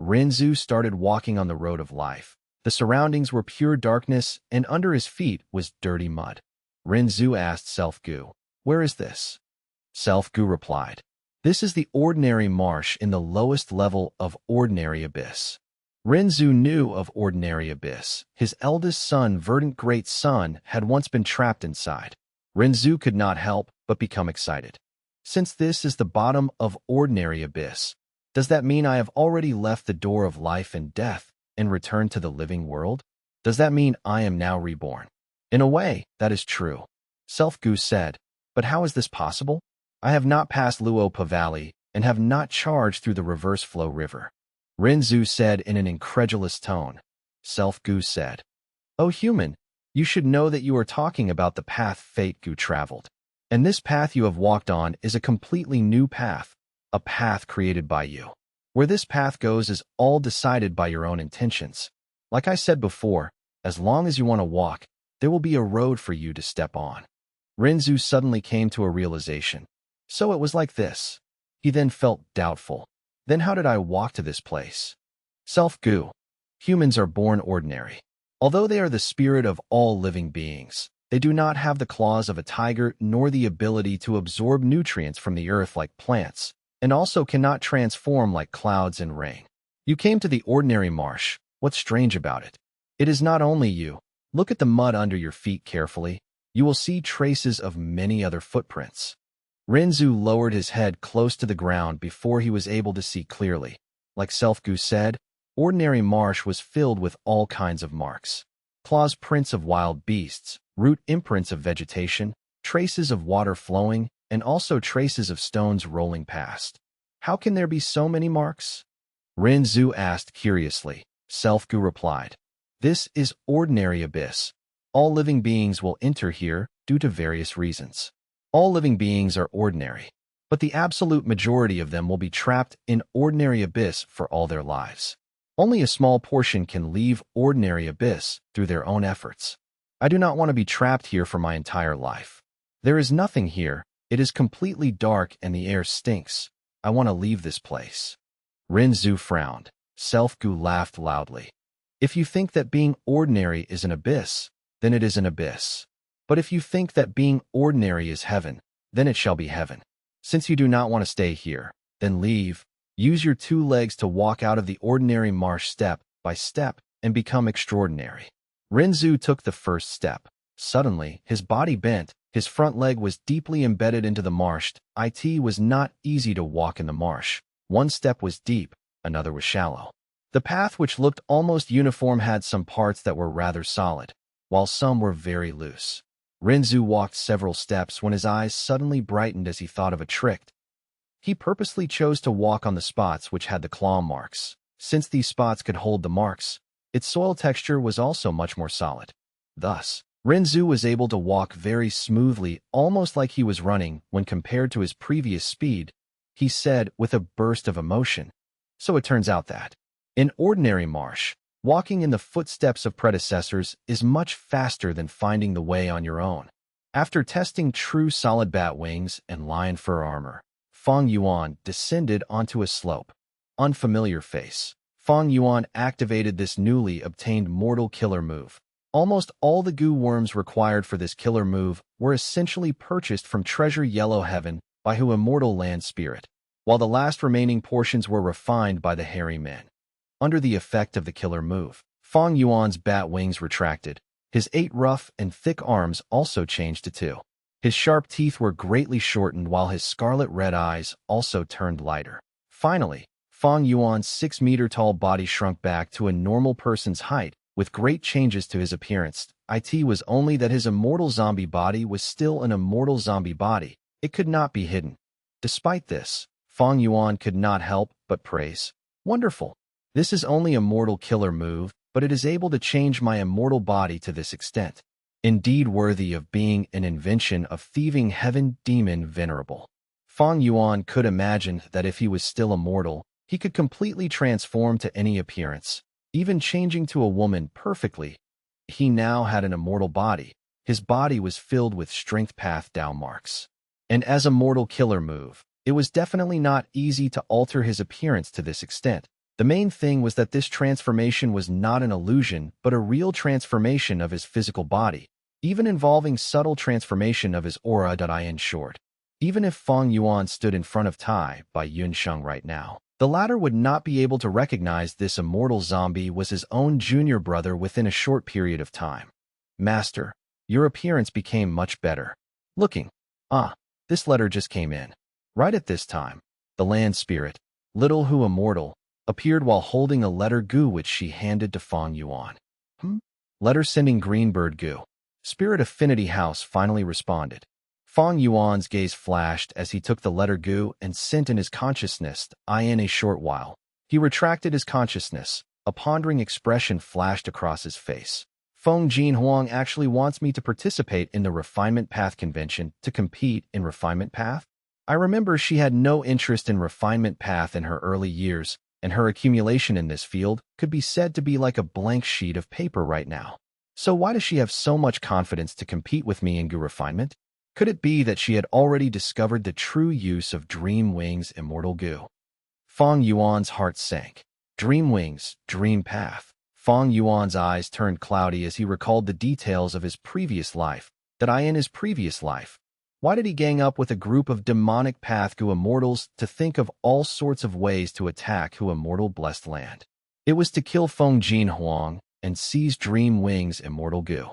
Renzu started walking on the road of life. The surroundings were pure darkness, and under his feet was dirty mud. Renzu asked Self-Gu, "Where is this?" Self-Gu replied, "This is the ordinary marsh in the lowest level of ordinary abyss." Renzu knew of ordinary abyss. His eldest son, Verdant Great Son, had once been trapped inside. Renzu could not help but become excited. Since this is the bottom of ordinary abyss, does that mean I have already left the door of life and death and returned to the living world? Does that mean I am now reborn? In a way, that is true. Self-Gu said, but how is this possible? I have not passed Luopa Valley and have not charged through the reverse flow river. Renzu said in an incredulous tone. Self-Gu said, "O human, you should know that you are talking about the path Fate-Gu traveled. And this path you have walked on is a completely new path, a path created by you. Where this path goes is all decided by your own intentions. Like I said before, as long as you want to walk, there will be a road for you to step on." Renzu suddenly came to a realization. So it was like this. He then felt doubtful. Then how did I walk to this place? Self-Gu. Humans are born ordinary. Although they are the spirit of all living beings, they do not have the claws of a tiger nor the ability to absorb nutrients from the earth like plants, and also cannot transform like clouds and rain. You came to the ordinary marsh. What's strange about it? It is not only you. Look at the mud under your feet carefully. You will see traces of many other footprints. Renzu lowered his head close to the ground before he was able to see clearly. Like Self-Gu said, ordinary marsh was filled with all kinds of marks. Claws prints of wild beasts, root imprints of vegetation, traces of water flowing, and also traces of stones rolling past. How can there be so many marks? Renzu asked curiously. Self-Gu replied, "This is ordinary abyss. All living beings will enter here due to various reasons. All living beings are ordinary, but the absolute majority of them will be trapped in ordinary abyss for all their lives. Only a small portion can leave ordinary abyss through their own efforts. I do not want to be trapped here for my entire life. There is nothing here. It is completely dark and the air stinks. I want to leave this place." Renzu frowned. Self-Gu laughed loudly. "If you think that being ordinary is an abyss, then it is an abyss. But if you think that being ordinary is heaven, then it shall be heaven. Since you do not want to stay here, then leave. Use your 2 legs to walk out of the ordinary marsh step by step and become extraordinary. Renzu took the first step. Suddenly, his body bent. His front leg was deeply embedded into the marsh. It was not easy to walk in the marsh. One step was deep, another was shallow. The path, which looked almost uniform, had some parts that were rather solid, while some were very loose. Renzu walked several steps when his eyes suddenly brightened as he thought of a trick. He purposely chose to walk on the spots which had the claw marks. Since these spots could hold the marks, its soil texture was also much more solid. Thus, Renzu was able to walk very smoothly, almost like he was running when compared to his previous speed, he said with a burst of emotion. So it turns out that, in ordinary marsh, walking in the footsteps of predecessors is much faster than finding the way on your own. After testing true solid bat wings and lion fur armor, Fang Yuan descended onto a slope. Unfamiliar face. Fang Yuan activated this newly obtained mortal killer move. Almost all the goo worms required for this killer move were essentially purchased from Treasure Yellow Heaven by Hu Immortal Land Spirit, while the last remaining portions were refined by the hairy men. Under the effect of the killer move, Fang Yuan's bat wings retracted. His 8 rough and thick arms also changed to 2. His sharp teeth were greatly shortened while his scarlet-red eyes also turned lighter. Finally, Fang Yuan's 6-meter-tall body shrunk back to a normal person's height, with great changes to his appearance. It was only that his immortal zombie body was still an immortal zombie body. It could not be hidden. Despite this, Fang Yuan could not help but praise. Wonderful. This is only a mortal killer move, but it is able to change my immortal body to this extent. Indeed worthy of being an invention of thieving heaven demon venerable. Fang Yuan could imagine that if he was still immortal, he could completely transform to any appearance, even changing to a woman perfectly. He now had an immortal body. His body was filled with strength path Dao marks. And as a mortal killer move, it was definitely not easy to alter his appearance to this extent. The main thing was that this transformation was not an illusion, but a real transformation of his physical body, even involving subtle transformation of his aura. In short, even if Fang Yuan stood in front of Tai by Yunsheng right now, the latter would not be able to recognize this immortal zombie was his own junior brother within a short period of time. Master, your appearance became much better. Looking. This letter just came in. Right at this time, the land spirit, Little Hu Immortal, appeared while holding a letter goo which she handed to Fang Yuan. Letter sending Greenbird goo. Spirit Affinity House finally responded. Fang Yuan's gaze flashed as he took the letter goo and sent in his consciousness. In a short while, he retracted his consciousness. A pondering expression flashed across his face. Feng Jin Huang actually wants me to participate in the Refinement Path convention to compete in Refinement Path? I remember she had no interest in Refinement Path in her early years, and her accumulation in this field could be said to be like a blank sheet of paper right now. So why does she have so much confidence to compete with me in Goo Refinement? Could it be that she had already discovered the true use of Dream Wings Immortal Goo? Fang Yuan's heart sank. Dream Wings, Dream Path. Fang Yuan's eyes turned cloudy as he recalled the details of his previous life. In his previous life, why did he gang up with a group of demonic Path Goo Immortals to think of all sorts of ways to attack Hu Immortal Blessed Land? It was to kill Feng Jin Huang and seize Dream Wings Immortal Goo.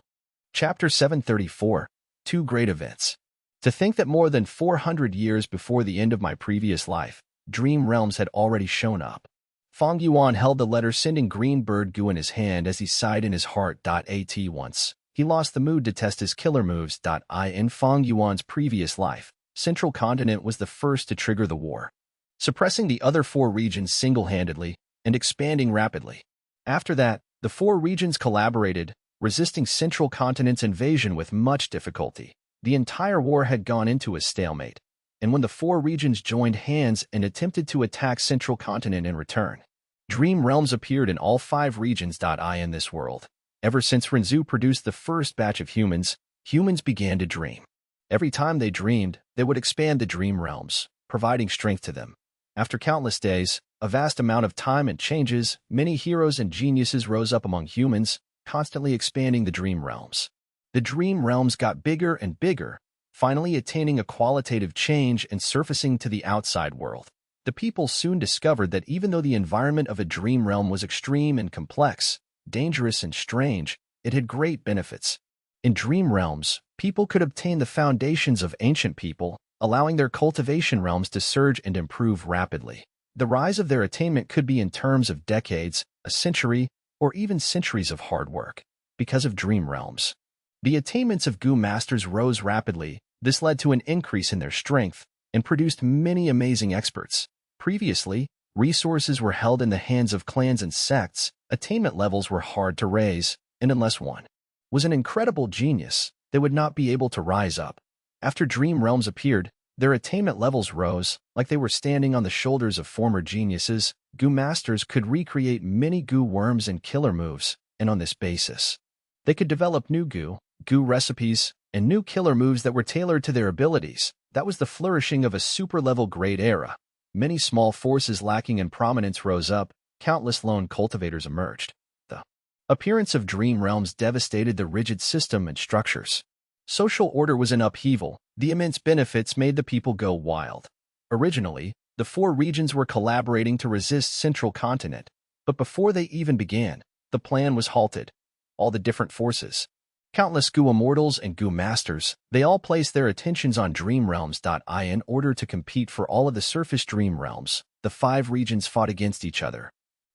Chapter 734. 2 Great Events. To think that more than 400 years before the end of my previous life, Dream Realms had already shown up. Fang Yuan held the letter sending Greenbird goo in his hand as he sighed in his heart. Once he lost the mood to test his killer moves. In Fang Yuan's previous life, Central Continent was the first to trigger the war, suppressing the other 4 regions single-handedly and expanding rapidly. After that, the 4 regions collaborated, resisting Central Continent's invasion with much difficulty. The entire war had gone into a stalemate, and when the 4 regions joined hands and attempted to attack Central Continent in return, Dream Realms appeared in all 5 regions. In this world, ever since Renzu produced the first batch of humans, humans began to dream. Every time they dreamed, they would expand the Dream Realms, providing strength to them. After countless days, a vast amount of time and changes, many heroes and geniuses rose up among humans, constantly expanding the Dream Realms. The dream realms got bigger and bigger, finally attaining a qualitative change and surfacing to the outside world. The people soon discovered that even though the environment of a dream realm was extreme and complex, dangerous and strange, it had great benefits. In dream realms, people could obtain the foundations of ancient people, allowing their cultivation realms to surge and improve rapidly. The rise of their attainment could be in terms of decades, a century, or even centuries of hard work. Because of dream realms, the attainments of Gu masters rose rapidly. This led to an increase in their strength and produced many amazing experts. Previously, resources were held in the hands of clans and sects, attainment levels were hard to raise, and unless one was an incredible genius, they would not be able to rise up. After dream realms appeared, their attainment levels rose, like they were standing on the shoulders of former geniuses. Gu masters could recreate many Gu worms and killer moves, and on this basis, they could develop new Gu recipes, and new killer moves that were tailored to their abilities. That was the flourishing of a super-level grade era. Many small forces lacking in prominence rose up, countless lone cultivators emerged. The appearance of dream realms devastated the rigid system and structures. Social order was in upheaval. The immense benefits made the people go wild. Originally, the four regions were collaborating to resist Central Continent, but before they even began, the plan was halted. All the different forces, countless Gu immortals and Gu masters, they all placed their attentions on dream realms. In order to compete for all of the surface dream realms, the 5 regions fought against each other,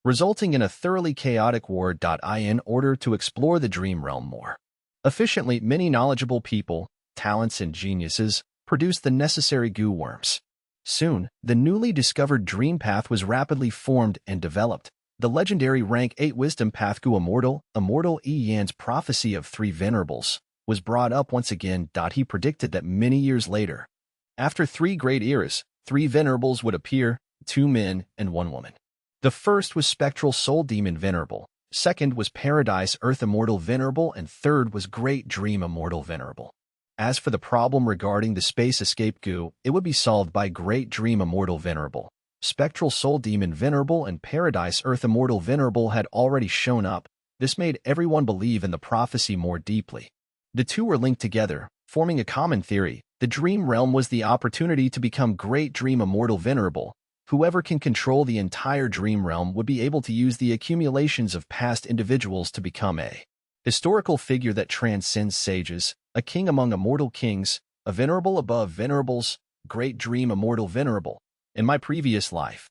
resulting in a thoroughly chaotic war. In order to explore the dream realm more efficiently, many knowledgeable people, talents and geniuses produced the necessary Gu worms. Soon, the newly discovered dream path was rapidly formed and developed. The legendary rank 8 wisdom path Gu Immortal Yi Yan's prophecy of 3 venerables, was brought up once again. He predicted that many years later, after 3 great eras, 3 venerables would appear, 2 men and 1 woman. The first was Spectral Soul Demon Venerable, second was Paradise Earth Immortal Venerable, and third was Great Dream Immortal Venerable. As for the problem regarding the Space Escape Gu, it would be solved by Great Dream Immortal Venerable. Spectral Soul Demon Venerable and Paradise Earth Immortal Venerable had already shown up. This made everyone believe in the prophecy more deeply. The two were linked together, forming a common theory. The Dream Realm was the opportunity to become Great Dream Immortal Venerable. Whoever can control the entire Dream Realm would be able to use the accumulations of past individuals to become a historical figure that transcends sages, a king among immortal kings, a venerable above venerables, Great Dream Immortal Venerable. In my previous life,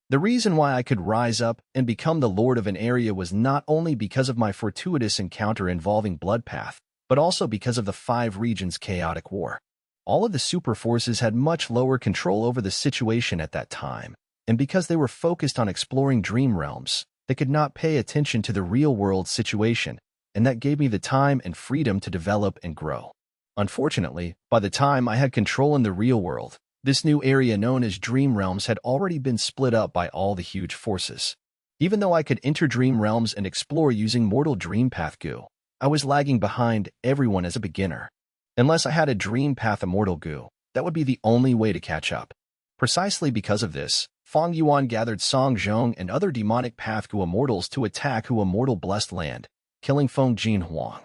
the reason why I could rise up and become the lord of an area was not only because of my fortuitous encounter involving Bloodpath, but also because of the 5 regions' chaotic war. All of the super forces had much lower control over the situation at that time, and because they were focused on exploring dream realms, they could not pay attention to the real-world situation, and that gave me the time and freedom to develop and grow. Unfortunately, by the time I had control in the real world, this new area known as Dream Realms had already been split up by all the huge forces. Even though I could enter Dream Realms and explore using Mortal Dream Path Gu, I was lagging behind everyone as a beginner. Unless I had a Dream Path Immortal Gu, that would be the only way to catch up. Precisely because of this, Fang Yuan gathered Song Zhong and other demonic Path Gu immortals to attack Hu Immortal Blessed Land, killing Feng Jin Huang.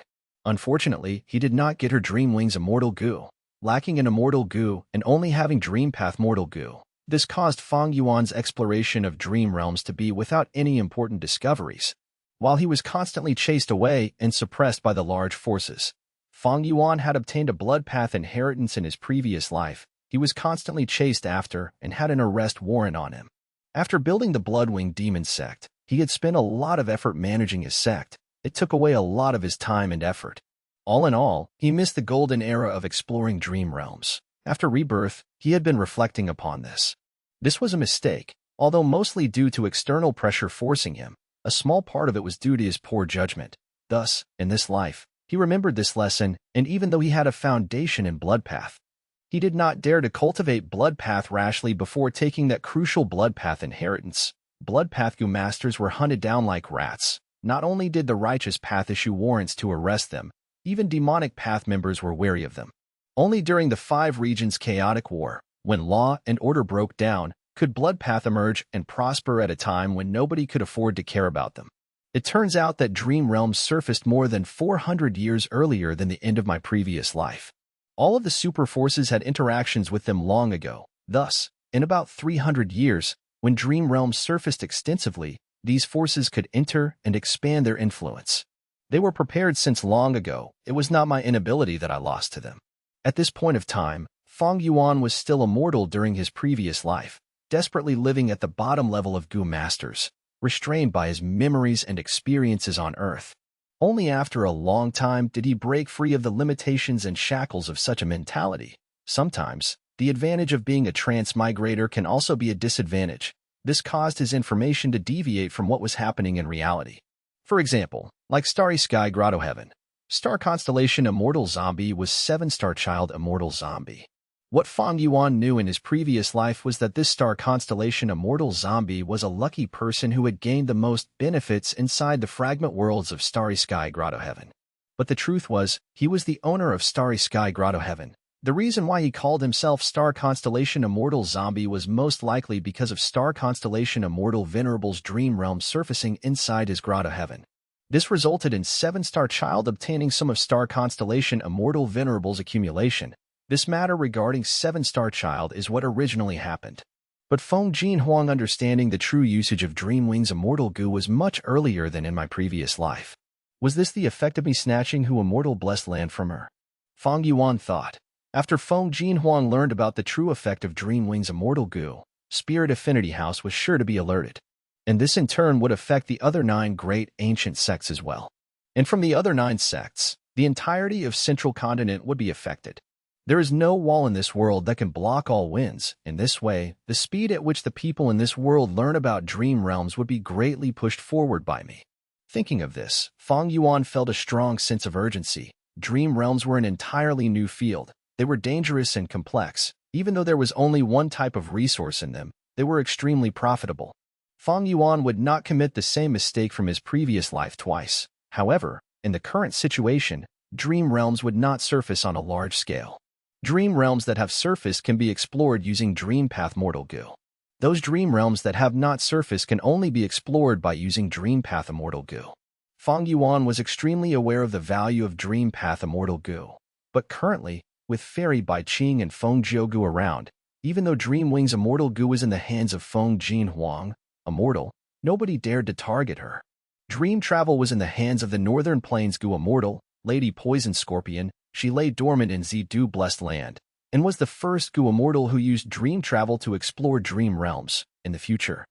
Unfortunately, he did not get her Dream Wings Immortal Gu. Lacking an Immortal Gu and only having Dream Path Mortal Gu, this caused Fang Yuan's exploration of Dream Realms to be without any important discoveries. While he was constantly chased away and suppressed by the large forces, Fang Yuan had obtained a blood path inheritance in his previous life. He was constantly chased after and had an arrest warrant on him. After building the Bloodwing Demon sect, he had spent a lot of effort managing his sect. It took away a lot of his time and effort. All in all, he missed the golden era of exploring dream realms. After rebirth, he had been reflecting upon this. This was a mistake, although mostly due to external pressure forcing him. A small part of it was due to his poor judgment. Thus, in this life, he remembered this lesson, and even though he had a foundation in Bloodpath, he did not dare to cultivate Bloodpath rashly before taking that crucial Bloodpath inheritance. Bloodpath Gu masters were hunted down like rats. Not only did the righteous path issue warrants to arrest them, even demonic path members were wary of them. Only during the 5 regions' chaotic war, when law and order broke down, could Bloodpath emerge and prosper at a time when nobody could afford to care about them. It turns out that dream realms surfaced more than 400 years earlier than the end of my previous life. All of the super forces had interactions with them long ago. Thus, in about 300 years, when dream realms surfaced extensively, these forces could enter and expand their influence. They were prepared since long ago. It was not my inability that I lost to them. At this point of time, Fang Yuan was still immortal during his previous life, desperately living at the bottom level of Gu masters, restrained by his memories and experiences on Earth. Only after a long time did he break free of the limitations and shackles of such a mentality. Sometimes, the advantage of being a transmigrator can also be a disadvantage. This caused his information to deviate from what was happening in reality. For example, like Starry Sky Grotto Heaven, Star Constellation Immortal Zombie was 7-star Child Immortal Zombie. What Fang Yuan knew in his previous life was that this star constellation Immortal Zombie was a lucky person who had gained the most benefits inside the fragment worlds of Starry Sky Grotto Heaven. But the truth was, he was the owner of Starry Sky Grotto Heaven. The reason why he called himself Star Constellation Immortal Zombie was most likely because of Star Constellation Immortal Venerable's dream realm surfacing inside his Grotto Heaven. This resulted in 7-star Child obtaining some of Star Constellation Immortal Venerable's accumulation. This matter regarding 7-star Child is what originally happened. But Feng Jinhuang understanding the true usage of Dreamwing's immortal goo was much earlier than in my previous life. Was this the effect of me snatching Hu immortal blessed land from her? Fang Yuan thought. After Feng Jinhuang learned about the true effect of Dreamwing's immortal goo, Spirit Affinity House was sure to be alerted. And this in turn would affect the other 9 great ancient sects as well. And from the other 9 sects, the entirety of Central Continent would be affected. There is no wall in this world that can block all winds. In this way, the speed at which the people in this world learn about dream realms would be greatly pushed forward by me. Thinking of this, Fang Yuan felt a strong sense of urgency. Dream realms were an entirely new field. They were dangerous and complex. Even though there was only one type of resource in them, they were extremely profitable. Fang Yuan would not commit the same mistake from his previous life twice. However, in the current situation, dream realms would not surface on a large scale. Dream realms that have surfaced can be explored using Dream Path Mortal Goo. Those dream realms that have not surfaced can only be explored by using Dream Path Immortal Goo. Fang Yuan was extremely aware of the value of Dream Path Immortal Goo. But currently, with Fairy Bai Qing and Feng Jiugoo around, even though Dreamwing's Immortal Goo was in the hands of Feng Jinhuang, Immortal, nobody dared to target her. Dream Travel was in the hands of the Northern Plains Goo Immortal, Lady Poison Scorpion. She lay dormant in Zidu Blessed Land, and was the first Gu Immortal who used dream travel to explore dream realms. In the future,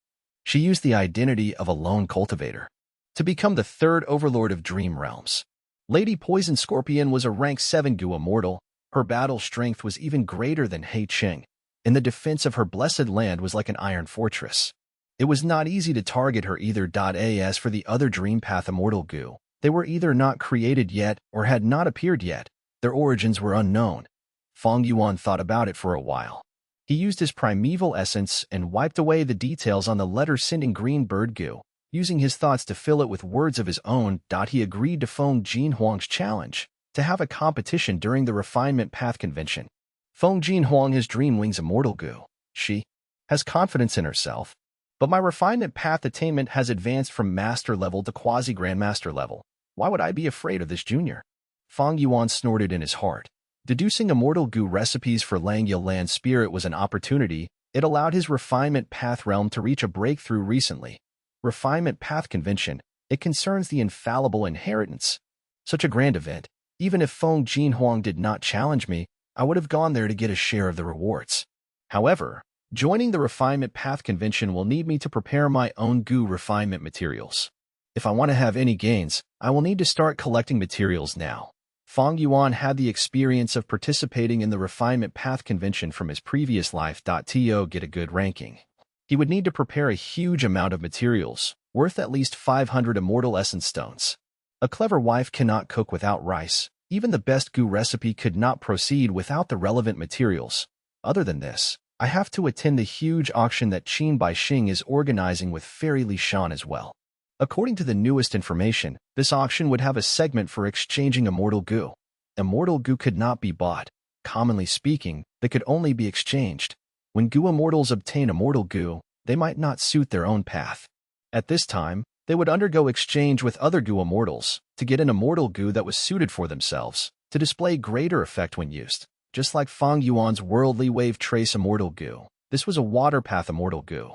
she used the identity of a lone cultivator to become the 3rd overlord of dream realms. Lady Poison Scorpion was a rank 7 Gu Immortal. Her battle strength was even greater than Hei Qing, and the defense of her blessed land was like an iron fortress. It was not easy to target her either. As for the other Dream Path Immortal Gu, they were either not created yet or had not appeared yet. Their origins were unknown. Fang Yuan thought about it for a while. He used his primeval essence and wiped away the details on the letter sending Green Bird Goo, using his thoughts to fill it with words of his own. He agreed to Feng Jinhuang's challenge to have a competition during the Refinement Path Convention. Feng Jinhuang has Dreamwing's Immortal Goo. She has confidence in herself. But my Refinement Path attainment has advanced from Master level to Quasi-Grandmaster level. Why would I be afraid of this junior? Fang Yuan snorted in his heart. Deducing Immortal Goo recipes for Langya Land Spirit was an opportunity. It allowed his Refinement Path realm to reach a breakthrough recently. Refinement Path Convention. It concerns the infallible inheritance. Such a grand event. Even if Feng Jinhuang did not challenge me, I would have gone there to get a share of the rewards. However, joining the Refinement Path Convention will need me to prepare my own Goo refinement materials. If I want to have any gains, I will need to start collecting materials now. Fang Yuan had the experience of participating in the Refinement Path Convention from his previous life. To get a good ranking, he would need to prepare a huge amount of materials, worth at least 500 Immortal Essence Stones. A clever wife cannot cook without rice. Even the best Goo recipe could not proceed without the relevant materials. Other than this, I have to attend the huge auction that Qin Bai Xing is organizing with Fairy Li Shan as well. According to the newest information, this auction would have a segment for exchanging Immortal Goo. Immortal Goo could not be bought. Commonly speaking, they could only be exchanged. When Goo Immortals obtain Immortal Goo, they might not suit their own path. At this time, They would undergo exchange with other goo immortals to get an immortal goo that was suited for themselves, to display greater effect when used. Just like Fang Yuan's worldly wave trace immortal goo, this was a water path immortal goo.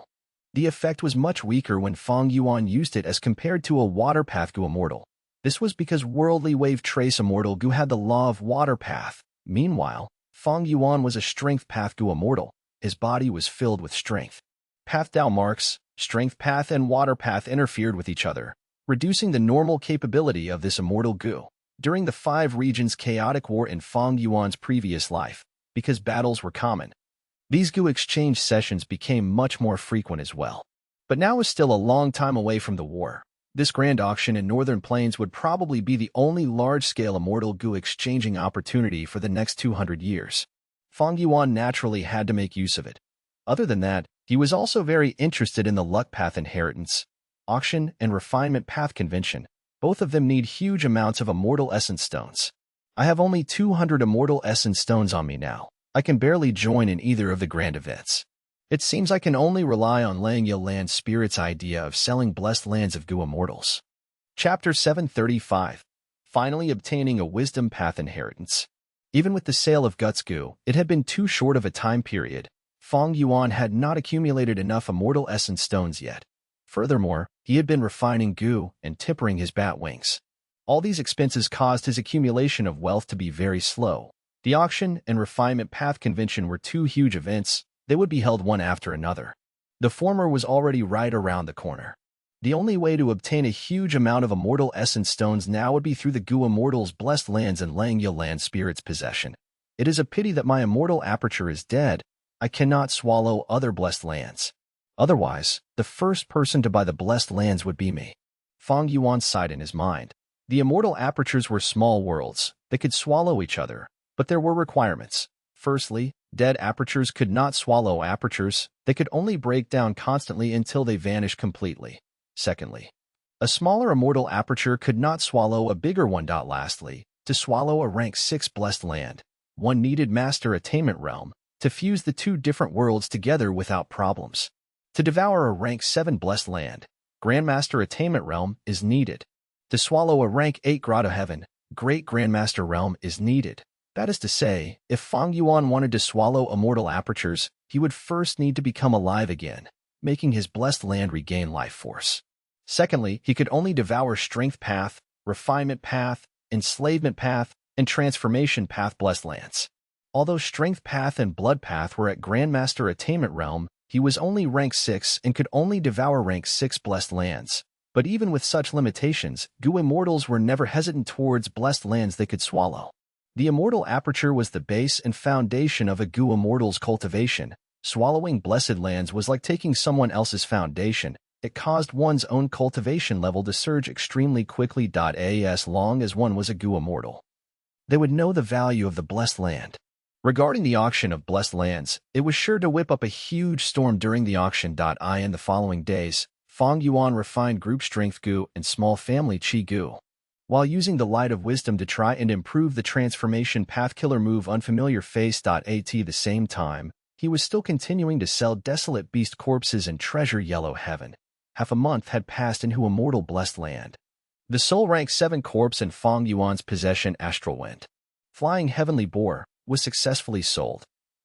The effect was much weaker when Fang Yuan used it as compared to a water path goo immortal. This was because worldly wave trace immortal goo had the law of water path. Meanwhile, Fang Yuan was a strength path goo immortal. His body was filled with strength. Path Dao marks, strength path and water path interfered with each other, reducing the normal capability of this immortal goo. During the 5 regions chaotic war in Fang Yuan's previous life, because battles were common, these goo exchange sessions became much more frequent as well. But now is still a long time away from the war. This grand auction in Northern Plains would probably be the only large-scale immortal goo exchanging opportunity for the next 200 years. Fang Yuan naturally had to make use of it. Other than that, he was also very interested in the luck path inheritance, auction, and refinement path convention. Both of them need huge amounts of immortal essence stones. I have only 200 immortal essence stones on me now. I can barely join in either of the grand events. It seems I can only rely on Langya Land Spirit's idea of selling blessed lands of goo immortals. Chapter 735. Finally obtaining a wisdom path inheritance. Even with the sale of Guts goo, it had been too short of a time period. Fang Yuan had not accumulated enough immortal essence stones yet. Furthermore, he had been refining goo and tippering his bat wings. All these expenses caused his accumulation of wealth to be very slow. The auction and refinement path convention were 2 huge events. They would be held one after another. The former was already right around the corner. The only way to obtain a huge amount of immortal essence stones now would be through the goo immortal's blessed lands and Langya Land Spirit's possession. It is a pity that my immortal aperture is dead. I cannot swallow other blessed lands. Otherwise, the first person to buy the blessed lands would be me. Fang Yuan sighed in his mind. The immortal apertures were small worlds. They could swallow each other, but there were requirements. Firstly, dead apertures could not swallow apertures. They could only break down constantly until they vanished completely. Secondly, a smaller immortal aperture could not swallow a bigger one. Lastly, to swallow a rank 6 blessed land, one needed master attainment realm to fuse the 2 different worlds together without problems. To devour a rank 7 blessed land, Grandmaster Attainment Realm is needed. To swallow a rank 8 Grotto Heaven, Great Grandmaster Realm is needed. That is to say, if Fang Yuan wanted to swallow immortal apertures, he would first need to become alive again, making his blessed land regain life force. Secondly, he could only devour Strength Path, Refinement Path, Enslavement Path, and Transformation Path blessed lands. Although Strength Path and Blood Path were at Grandmaster Attainment Realm, he was only rank 6 and could only devour rank 6 blessed lands. But even with such limitations, goo immortals were never hesitant towards blessed lands they could swallow. The immortal aperture was the base and foundation of a goo immortal's cultivation. Swallowing blessed lands was like taking someone else's foundation. It caused one's own cultivation level to surge extremely quickly. As long as one was a goo immortal, they would know the value of the blessed land. Regarding the auction of blessed lands, it was sure to whip up a huge storm during the auction. In the following days, Fang Yuan refined group strength goo and small family chi goo, while using the light of wisdom to try and improve the transformation path killer move unfamiliar face. At the same time, he was still continuing to sell desolate beast corpses and treasure yellow heaven. Half a month had passed into immortal blessed land. The soul rank 7 corpse in Fang Yuan's possession, Astral Wind, Flying Heavenly Boar, was successfully sold.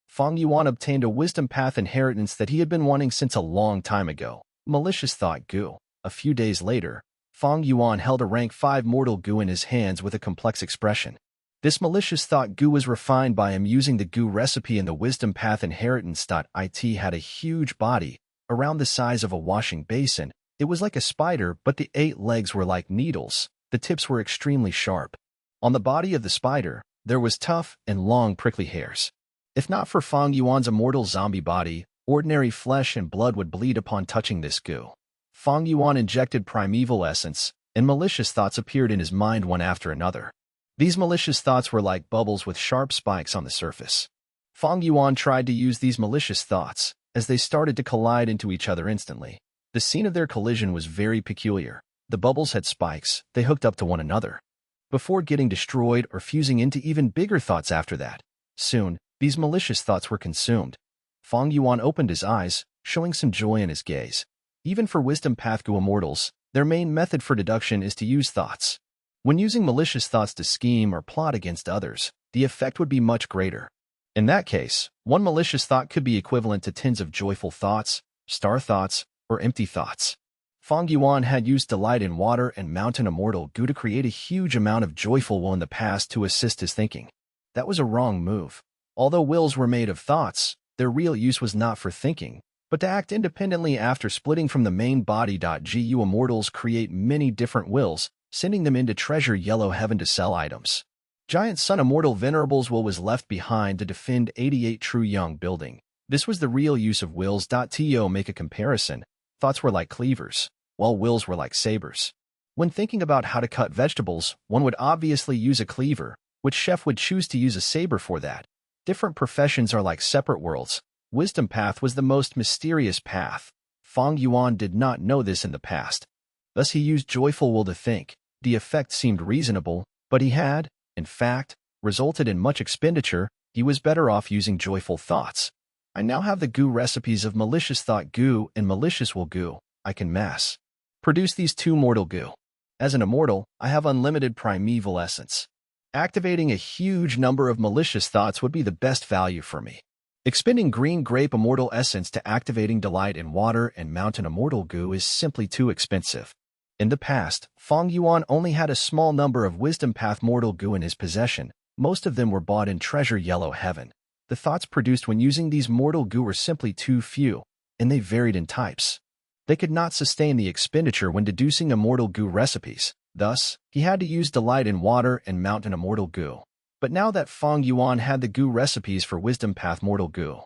Fang Yuan obtained a wisdom path inheritance that he had been wanting since a long time ago, Malicious Thought goo. A few days later, Fang Yuan held a rank 5 mortal goo in his hands with a complex expression. This Malicious Thought goo was refined by him using the goo recipe in the wisdom path inheritance. It had a huge body, around the size of a washing basin. It was like a spider, but the 8 legs were like needles. The tips were extremely sharp. On the body of the spider, there was tough and long prickly hairs. If not for Fang Yuan's immortal zombie body, ordinary flesh and blood would bleed upon touching this goo. Fang Yuan injected primeval essence, and malicious thoughts appeared in his mind one after another. These malicious thoughts were like bubbles with sharp spikes on the surface. Fang Yuan tried to use these malicious thoughts, as they started to collide into each other instantly. The scene of their collision was very peculiar. The bubbles had spikes, they hooked up to one another, before getting destroyed or fusing into even bigger thoughts after that. Soon, these malicious thoughts were consumed. Fang Yuan opened his eyes, showing some joy in his gaze. Even for wisdom path goo immortals, Their main method for deduction is to use thoughts. When using malicious thoughts to scheme or plot against others, the effect would be much greater. In that case, one malicious thought could be equivalent to tens of joyful thoughts, star thoughts, or empty thoughts. Fang Yuan had used delight in water and mountain immortal goo to create a huge amount of joyful will in the past to assist his thinking. That was a wrong move. Although wills were made of thoughts, their real use was not for thinking, but to act independently after splitting from the main body. Gu immortals create many different wills, sending them into treasure yellow heaven to sell items. Giant Sun Immortal Venerables will was left behind to defend 88 True Young building. This was the real use of wills. To make a comparison, thoughts were like cleavers, while wills were like sabers. When thinking about how to cut vegetables, one would obviously use a cleaver, which chef would choose to use a saber for that. Different professions are like separate worlds. Wisdom path was the most mysterious path. Fang Yuan did not know this in the past. Thus he used joyful will to think. The effect seemed reasonable, but he had, in fact, resulted in much expenditure. He was better off using joyful thoughts. I now have the goo recipes of malicious thought goo and malicious will goo. I can mass produce these two mortal goo. As an immortal, I have unlimited primeval essence. Activating a huge number of malicious thoughts would be the best value for me. Expending green grape immortal essence to activating delight in water and mountain immortal goo is simply too expensive. In the past, Fang Yuan only had a small number of wisdom path mortal goo in his possession. Most of them were bought in treasure yellow heaven. The thoughts produced when using these mortal goo were simply too few, and they varied in types. They could not sustain the expenditure when deducing immortal goo recipes. Thus, he had to use delight in water and mountain immortal goo. But now that Fang Yuan had the goo recipes for wisdom path mortal goo,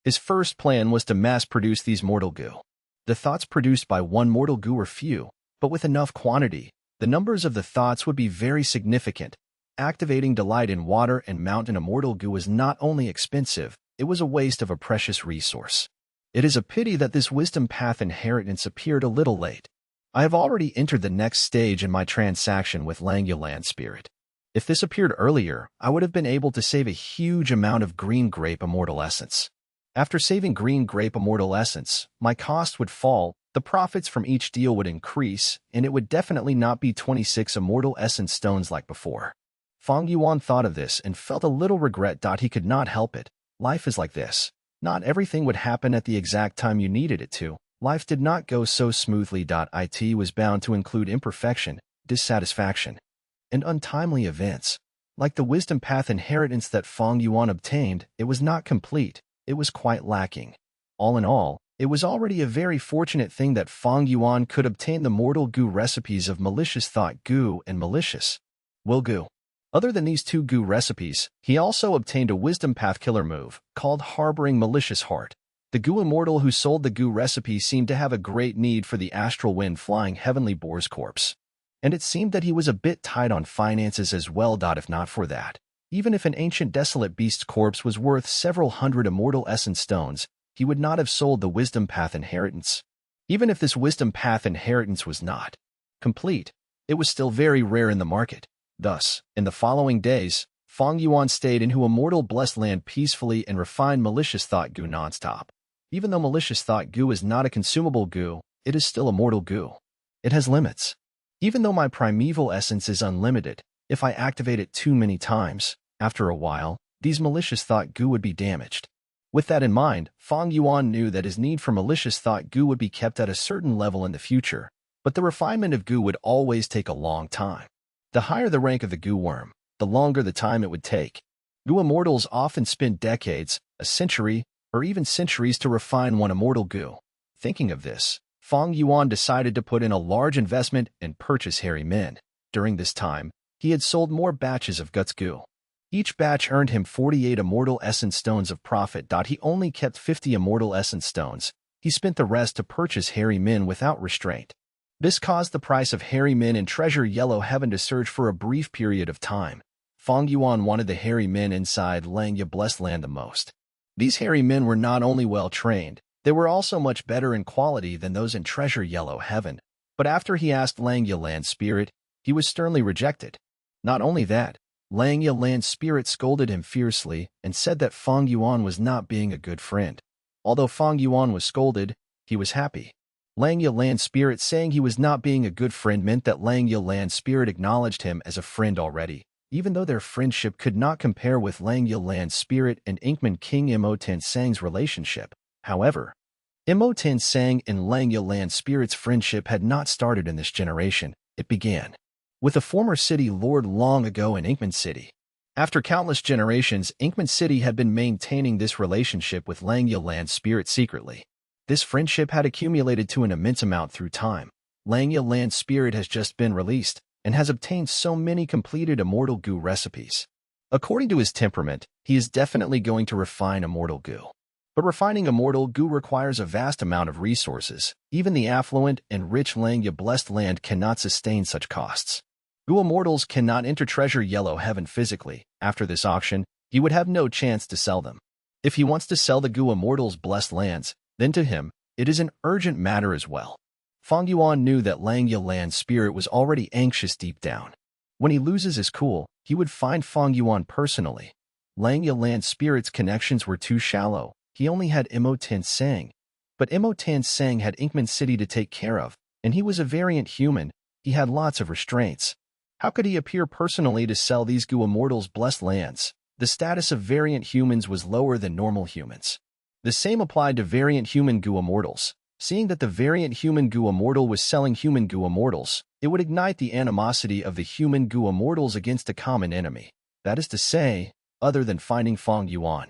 his first plan was to mass-produce these mortal goo. The thoughts produced by one mortal goo were few, but with enough quantity, the numbers of the thoughts would be very significant. Activating delight in water and mountain immortal goo was not only expensive, it was a waste of a precious resource. It is a pity that this wisdom path inheritance appeared a little late. I have already entered the next stage in my transaction with Lang Spirit. If this appeared earlier, I would have been able to save a huge amount of green grape immortal essence. After saving green grape immortal essence, my cost would fall, the profits from each deal would increase, and it would definitely not be 26 immortal essence stones like before. Fang Yuan thought of this and felt a little regret. He could not help it. Life is like this. Not everything would happen at the exact time you needed it to. Life did not go so smoothly. It was bound to include imperfection, dissatisfaction, and untimely events. Like the wisdom path inheritance that Fang Yuan obtained, it was not complete. It was quite lacking. All in all, it was already a very fortunate thing that Fang Yuan could obtain the mortal goo recipes of malicious thought goo and malicious will goo. Other than these two goo recipes, he also obtained a wisdom path killer move called Harboring Malicious Heart. The goo immortal who sold the goo recipe seemed to have a great need for the astral wind flying heavenly boar's corpse. And it seemed that he was a bit tight on finances as well. If not for that, even if an ancient desolate beast's corpse was worth several hundred immortal essence stones, he would not have sold the wisdom path inheritance. Even if this wisdom path inheritance was not complete, it was still very rare in the market. Thus, in the following days, Fang Yuan stayed into immortal blessed land peacefully and refined malicious thought goo nonstop. Even though malicious thought goo is not a consumable goo, it is still immortal goo. It has limits. Even though my primeval essence is unlimited, if I activate it too many times, after a while, these malicious thought goo would be damaged. With that in mind, Fang Yuan knew that his need for malicious thought goo would be kept at a certain level in the future, but the refinement of goo would always take a long time. The higher the rank of the goo worm, the longer the time it would take. Goo immortals often spend decades, a century, or even centuries to refine one immortal goo. Thinking of this, Fang Yuan decided to put in a large investment and purchase hairy men. During this time, he had sold more batches of guts goo. Each batch earned him 48 immortal essence stones of profit. He only kept 50 immortal essence stones. He spent the rest to purchase hairy men without restraint. This caused the price of hairy men in treasure yellow heaven to surge for a brief period of time. Fang Yuan wanted the hairy men inside Langya blessed land the most. These hairy men were not only well trained, they were also much better in quality than those in treasure yellow heaven. But after he asked Langya land spirit, he was sternly rejected. Not only that, Langya land spirit scolded him fiercely and said that Fang Yuan was not being a good friend. Although Fang Yuan was scolded, he was happy. Langya Land Spirit saying he was not being a good friend meant that Langya Land Spirit acknowledged him as a friend already, even though their friendship could not compare with Langya Land Spirit and Inkman King Imoten Sang's relationship. However, Imoten Sang and Langya Land Spirit's friendship had not started in this generation. It began with a former city lord long ago in Inkman City. After countless generations, Inkman City had been maintaining this relationship with Langya Land Spirit secretly. This friendship had accumulated to an immense amount through time. Langya Land Spirit has just been released and has obtained so many completed immortal goo recipes. According to his temperament, he is definitely going to refine immortal goo. But refining immortal goo requires a vast amount of resources. Even the affluent and rich Langya Blessed Land cannot sustain such costs. Goo immortals cannot enter Treasure Yellow Heaven physically. After this auction, he would have no chance to sell them. If he wants to sell the Goo immortals' blessed lands, then to him, it is an urgent matter as well. Fang Yuan knew that Langya Land Spirit was already anxious deep down. When he loses his cool, he would find Fang Yuan personally. Langya Land Spirit's connections were too shallow. He only had Imoten Sang. But Imoten Sang had Inkman City to take care of, and he was a variant human. He had lots of restraints. How could he appear personally to sell these Goo immortals' blessed lands? The status of variant humans was lower than normal humans. The same applied to variant human Goo immortals. Seeing that the variant human Goo immortal was selling human Goo immortals, it would ignite the animosity of the human Goo immortals against a common enemy. That is to say, other than finding Fang Yuan.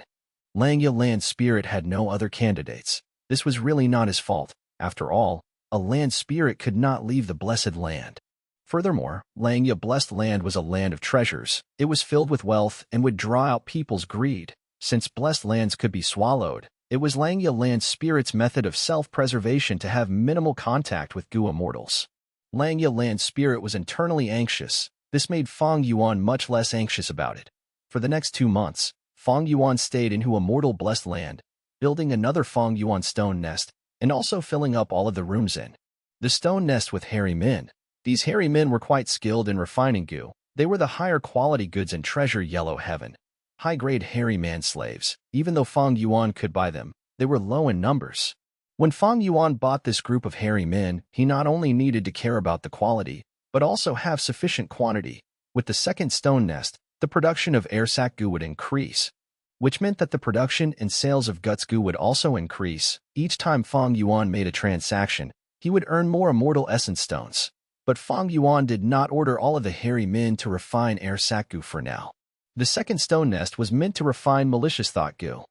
Langya Land Spirit had no other candidates. This was really not his fault. After all, a land spirit could not leave the blessed land. Furthermore, Langya Blessed Land was a land of treasures. It was filled with wealth and would draw out people's greed. Since blessed lands could be swallowed, it was Langya Land Spirit's method of self-preservation to have minimal contact with Goo immortals. Langya Land Spirit was internally anxious. This made Fang Yuan much less anxious about it. For the next 2 months, Fang Yuan stayed in Goo immortal blessed land, building another Fang Yuan stone nest, and also filling up all of the rooms in the stone nest with hairy men. These hairy men were quite skilled in refining goo. They were the higher quality goods in Treasure Yellow Heaven. High-grade hairy man slaves. Even though Fang Yuan could buy them, they were low in numbers. When Fang Yuan bought this group of hairy men, he not only needed to care about the quality, but also have sufficient quantity. With the second stone nest, the production of air sac goo would increase, which meant that the production and sales of guts goo would also increase. Each time Fang Yuan made a transaction, he would earn more immortal essence stones. But Fang Yuan did not order all of the hairy men to refine air sac goo for now. The second stone nest was meant to refine malicious thought goo.